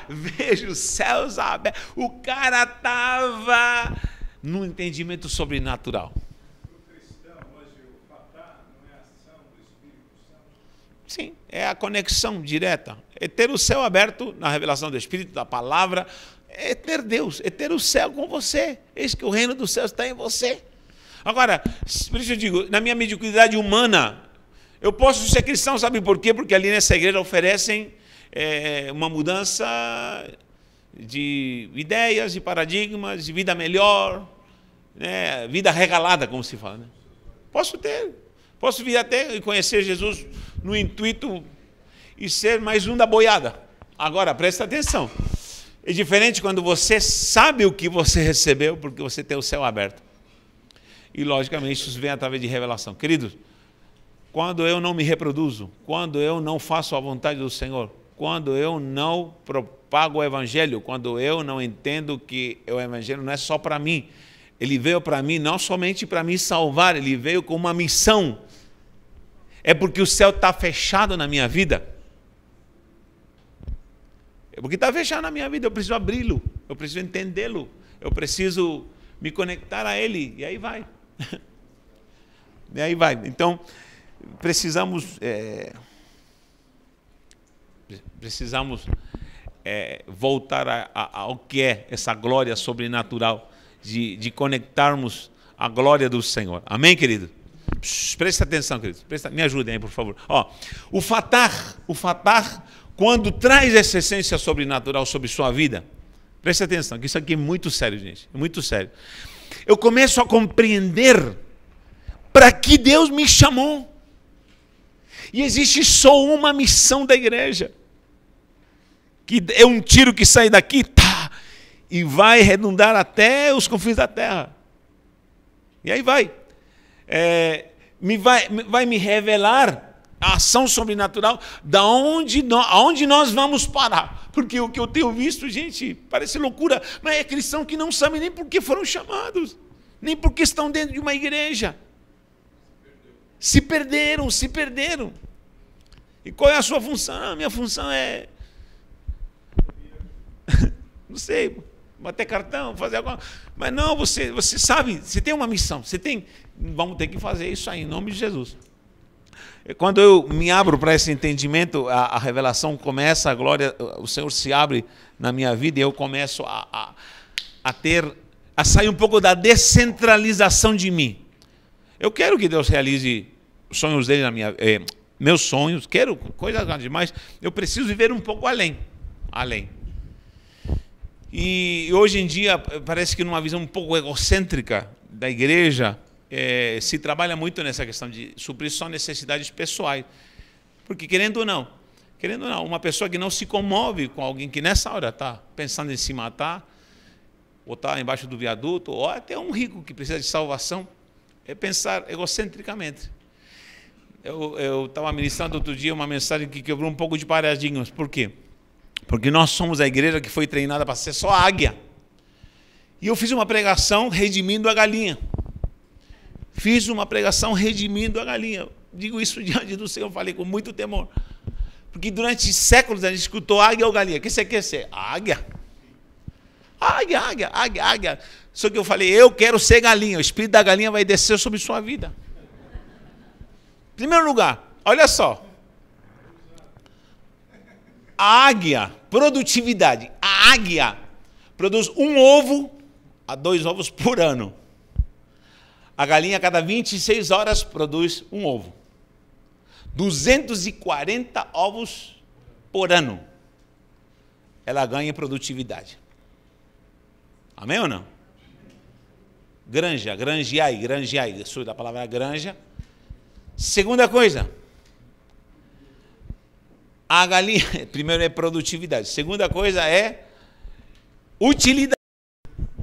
vejo os céus abertos. O cara estava num entendimento sobrenatural. Sim, é a conexão direta. É ter o céu aberto na revelação do Espírito, da palavra, é ter Deus, é ter o céu com você. Eis que o reino dos céus está em você. Agora, por isso eu digo, na minha mediocridade humana, eu posso ser cristão, sabe por quê? Porque ali nessa igreja oferecem uma mudança de ideias, de paradigmas, de vida melhor, né? Vida regalada, como se fala. Né? Posso vir até conhecer Jesus no intuito e ser mais um da boiada. Agora, presta atenção. É diferente quando você sabe o que você recebeu, porque você tem o céu aberto. E, logicamente, isso vem através de revelação. Queridos, quando eu não me reproduzo, quando eu não faço a vontade do Senhor, quando eu não propago o Evangelho, quando eu não entendo que o Evangelho não é só para mim, ele veio para mim não somente para me salvar, ele veio com uma missão. É porque o céu está fechado na minha vida. É porque está fechado na minha vida, eu preciso abri-lo, eu preciso entendê-lo, eu preciso me conectar a ele, e aí vai. E aí vai. Então, precisamos voltar ao que é essa glória sobrenatural, de conectarmos a glória do Senhor. Amém, querido? Presta atenção, querido. Me ajudem aí, por favor. Ó, o fatar, quando traz essa essência sobrenatural sobre sua vida, presta atenção, que isso aqui é muito sério, gente. É muito sério. Eu começo a compreender para que Deus me chamou. E existe só uma missão da igreja. Que é um tiro que sai daqui, tá, e vai redundar até os confins da terra. E aí vai. Vai me revelar a ação sobrenatural aonde nós vamos parar. Porque o que eu tenho visto, gente, parece loucura, mas é cristão que não sabe nem por que foram chamados, nem porque estão dentro de uma igreja. Se perderam. E qual é a sua função? A minha função é, não sei, bater cartão, fazer alguma coisa. Mas não, você sabe, você tem uma missão, vamos ter que fazer isso aí, em nome de Jesus. Quando eu me abro para esse entendimento, a revelação começa, a glória, o Senhor se abre na minha vida e eu começo a sair um pouco da descentralização de mim. Eu quero que Deus realize os sonhos dele na minha meus sonhos, quero coisas grandes, mas eu preciso viver um pouco além. E hoje em dia, parece que numa visão um pouco egocêntrica da igreja, se trabalha muito nessa questão de suprir só necessidades pessoais. Porque, querendo ou não, uma pessoa que não se comove com alguém que nessa hora está pensando em se matar, ou está embaixo do viaduto, ou até um rico que precisa de salvação, é pensar egocentricamente. Eu estava ministrando outro dia uma mensagem que quebrou um pouco de paradigmas. Por quê? Porque nós somos a igreja que foi treinada para ser só águia. E eu fiz uma pregação redimindo a galinha. Digo isso diante do Senhor, falei com muito temor. Porque durante séculos a gente escutou águia ou galinha. O que você quer ser? Águia. Águia. Só que eu falei, eu quero ser galinha. O espírito da galinha vai descer sobre sua vida. Em primeiro lugar, olha só. A águia, produtividade. A águia produz 1 ovo a 2 ovos por ano. A galinha, a cada 26 horas, produz 1 ovo. 240 ovos por ano. Ela ganha produtividade. Amém ou não? Granjeai. Isso da palavra granja. Segunda coisa. A galinha, primeiro é produtividade. Segunda coisa é utilidade.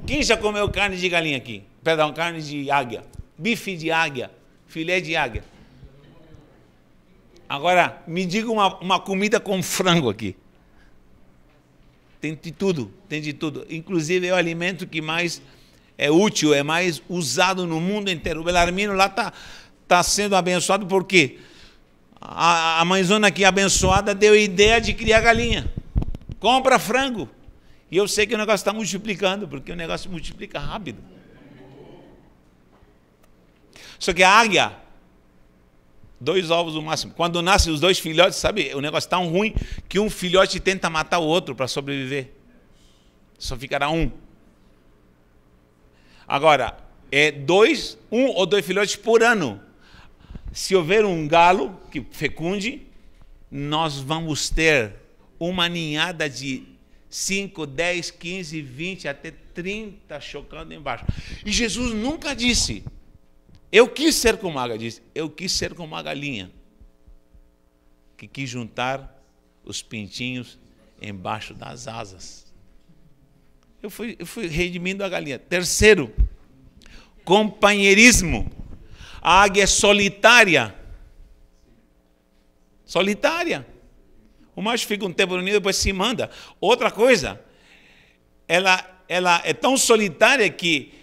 Quem já comeu carne de galinha aqui? Perdão, carne de águia. Bife de águia. Filé de águia. Agora, me diga uma comida com frango aqui. Tem de tudo. Inclusive é o alimento que mais é útil, é mais usado no mundo inteiro. O Belarmino lá está está sendo abençoado porque a mãezona aqui abençoada deu ideia de criar galinha. Compra frango. E eu sei que o negócio está multiplicando, porque o negócio multiplica rápido. Só que a águia, 2 ovos no máximo. Quando nascem os 2 filhotes, sabe, o negócio é tão ruim que um filhote tenta matar o outro para sobreviver. Só ficará um. Agora, é 1 ou 2 filhotes por ano. Se houver um galo que fecunde, nós vamos ter uma ninhada de 5, 10, 15, 20, até 30 chocando embaixo. E Jesus nunca disse, eu quis ser como uma águia, disse, eu quis ser como uma galinha, que quis juntar os pintinhos embaixo das asas. Eu fui redimindo a galinha. Terceiro, companheirismo. A águia é solitária. Solitária. O macho fica um tempo no ninho e depois se manda. Outra coisa, ela é tão solitária que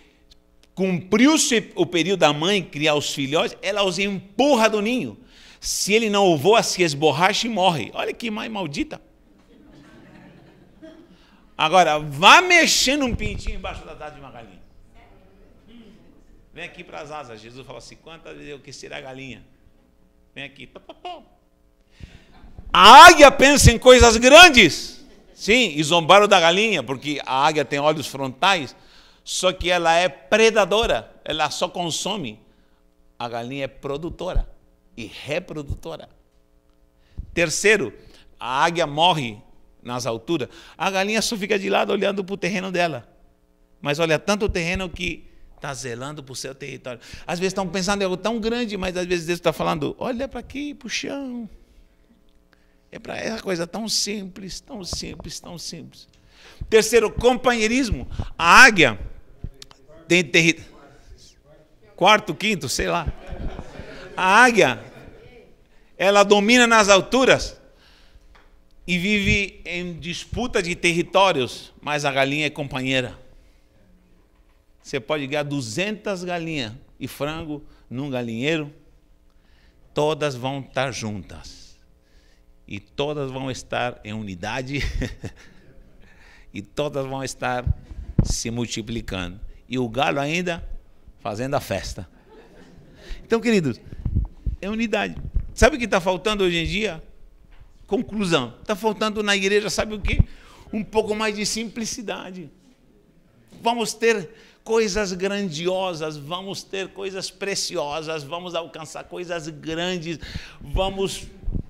cumpriu-se o período da mãe criar os filhotes, ela os empurra do ninho. Se ele não o voa, se esborracha e morre. Olha que mãe maldita. Agora, vá mexendo um pintinho embaixo da asa de uma galinha. Vem aqui para as asas. Jesus falou assim, quantas vezes eu quis tirar a galinha? Vem aqui. A águia pensa em coisas grandes. Sim, e zombaram da galinha, porque a águia tem olhos frontais, só que ela é predadora, ela só consome. A galinha é produtora e reprodutora. Terceiro, a águia morre nas alturas. A galinha só fica de lado olhando para o terreno dela. Mas olha, tanto o terreno que está zelando para o seu território. Às vezes estão pensando em algo tão grande, mas às vezes Deus está falando, olha para aqui, para o chão. É para essa coisa tão simples, tão simples, tão simples. Terceiro, companheirismo. A águia tem território. Quarto, quinto, sei lá. A águia, ela domina nas alturas e vive em disputa de territórios, mas a galinha é companheira. Você pode ganhar 200 galinhas e frango num galinheiro, todas vão estar juntas. E todas vão estar em unidade e todas vão estar se multiplicando. E o galo ainda fazendo a festa. Então, queridos, é unidade. Sabe o que está faltando hoje em dia? Conclusão. Está faltando na igreja, sabe o quê? Um pouco mais de simplicidade. Vamos ter coisas grandiosas, vamos ter coisas preciosas, vamos alcançar coisas grandes, vamos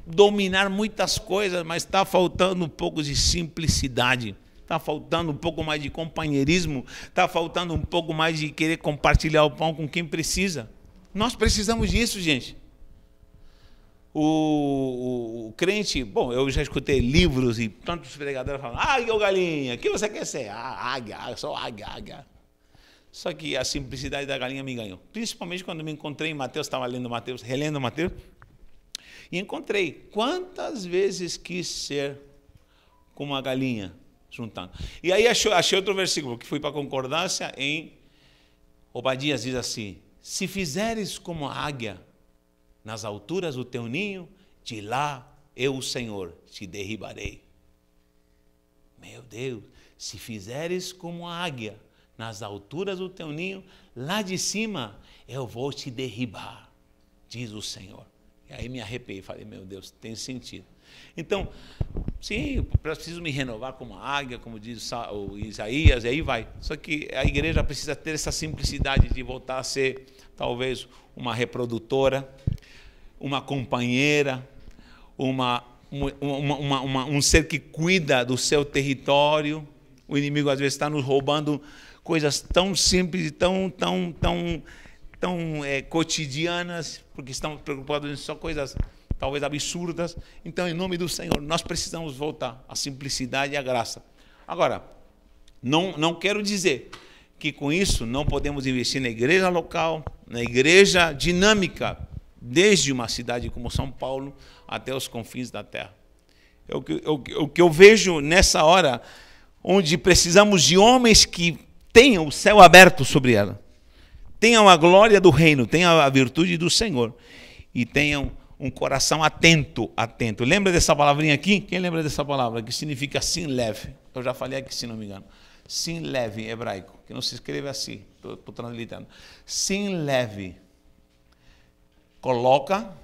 dominar muitas coisas, mas está faltando um pouco de simplicidade, está faltando um pouco mais de companheirismo, está faltando um pouco mais de querer compartilhar o pão com quem precisa. Nós precisamos disso, gente. O crente, bom, eu já escutei livros e tantos pregadores falando, águia ou galinha, o que você quer ser? Águia, só águia. Só que a simplicidade da galinha me ganhou. Principalmente quando me encontrei em Mateus, estava lendo Mateus, relendo Mateus, e encontrei quantas vezes quis ser como uma galinha, juntando. E aí achei outro versículo, que fui para a concordância em Obadias, diz assim, se fizeres como a águia nas alturas do teu ninho, de lá eu, o Senhor, te derribarei. Meu Deus, se fizeres como a águia nas alturas do teu ninho, lá de cima eu vou te derribar, diz o Senhor. E aí me arrepiei, falei, meu Deus, tem sentido. Então, sim, eu preciso me renovar como águia, como diz o Isaías, e aí vai. Só que a igreja precisa ter essa simplicidade de voltar a ser, talvez, uma reprodutora, uma companheira, um ser que cuida do seu território. O inimigo, às vezes, está nos roubando coisas tão simples e tão cotidianas, porque estamos preocupados em só coisas talvez absurdas. Então, em nome do Senhor, nós precisamos voltar à simplicidade e à graça. Agora, não quero dizer que com isso não podemos investir na igreja local, na igreja dinâmica, desde uma cidade como São Paulo até os confins da terra. O que eu vejo nessa hora, onde precisamos de homens que tenham o céu aberto sobre ela, tenham a glória do reino, tenham a virtude do Senhor e tenham um coração atento, atento. Lembra dessa palavrinha aqui? Quem lembra dessa palavra? Que significa sim leve. Eu já falei aqui, se não me engano. Sim leve em hebraico, que não se escreve assim, estou translitando. Sim leve. Coloca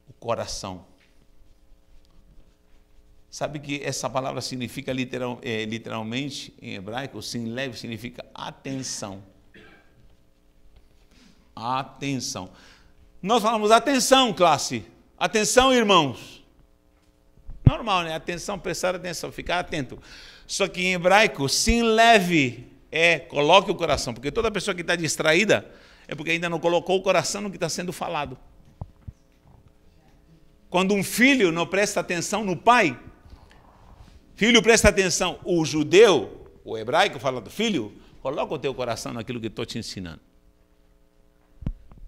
o coração. Sabe que essa palavra significa literalmente, em hebraico, sim leve significa atenção. Atenção. Nós falamos atenção, classe. Atenção, irmãos. Normal, né? Atenção, prestar atenção, ficar atento. Só que em hebraico, sim leve coloque o coração. Porque toda pessoa que está distraída é porque ainda não colocou o coração no que está sendo falado. Quando um filho não presta atenção no pai, filho presta atenção, o judeu, o hebraico fala do filho, coloca o teu coração naquilo que estou te ensinando.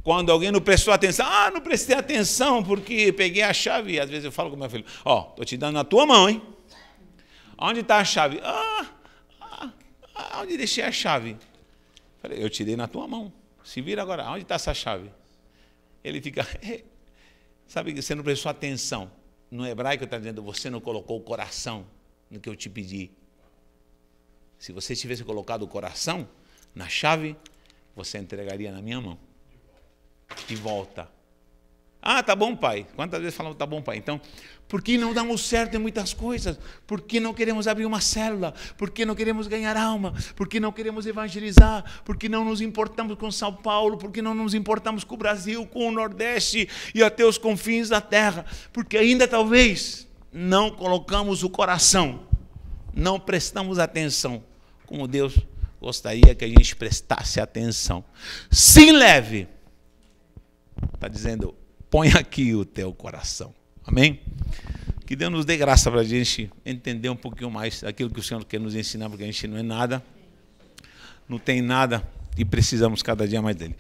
Quando alguém não prestou atenção, não prestei atenção porque peguei a chave. Às vezes eu falo com meu filho, estou te dando na tua mão, hein? Onde está a chave? Onde deixei a chave? Falei, eu te dei na tua mão. Se vira agora, onde está essa chave? Ele fica, sabe que você não prestou atenção. No hebraico está dizendo, você não colocou o coração no que eu te pedi. Se você tivesse colocado o coração na chave, você entregaria na minha mão. De volta. Tá bom, pai. Quantas vezes falamos, tá bom, pai? Então, por que não damos certo em muitas coisas? Por que não queremos abrir uma célula? Por que não queremos ganhar alma? Por que não queremos evangelizar? Por que não nos importamos com São Paulo? Por que não nos importamos com o Brasil, com o Nordeste e até os confins da terra? Porque ainda talvez não colocamos o coração, não prestamos atenção como Deus gostaria que a gente prestasse atenção. Sim, leve. Está dizendo, põe aqui o teu coração. Amém? Que Deus nos dê graça para a gente entender um pouquinho mais daquilo que o Senhor quer nos ensinar, porque a gente não é nada, não tem nada e precisamos cada dia mais dele.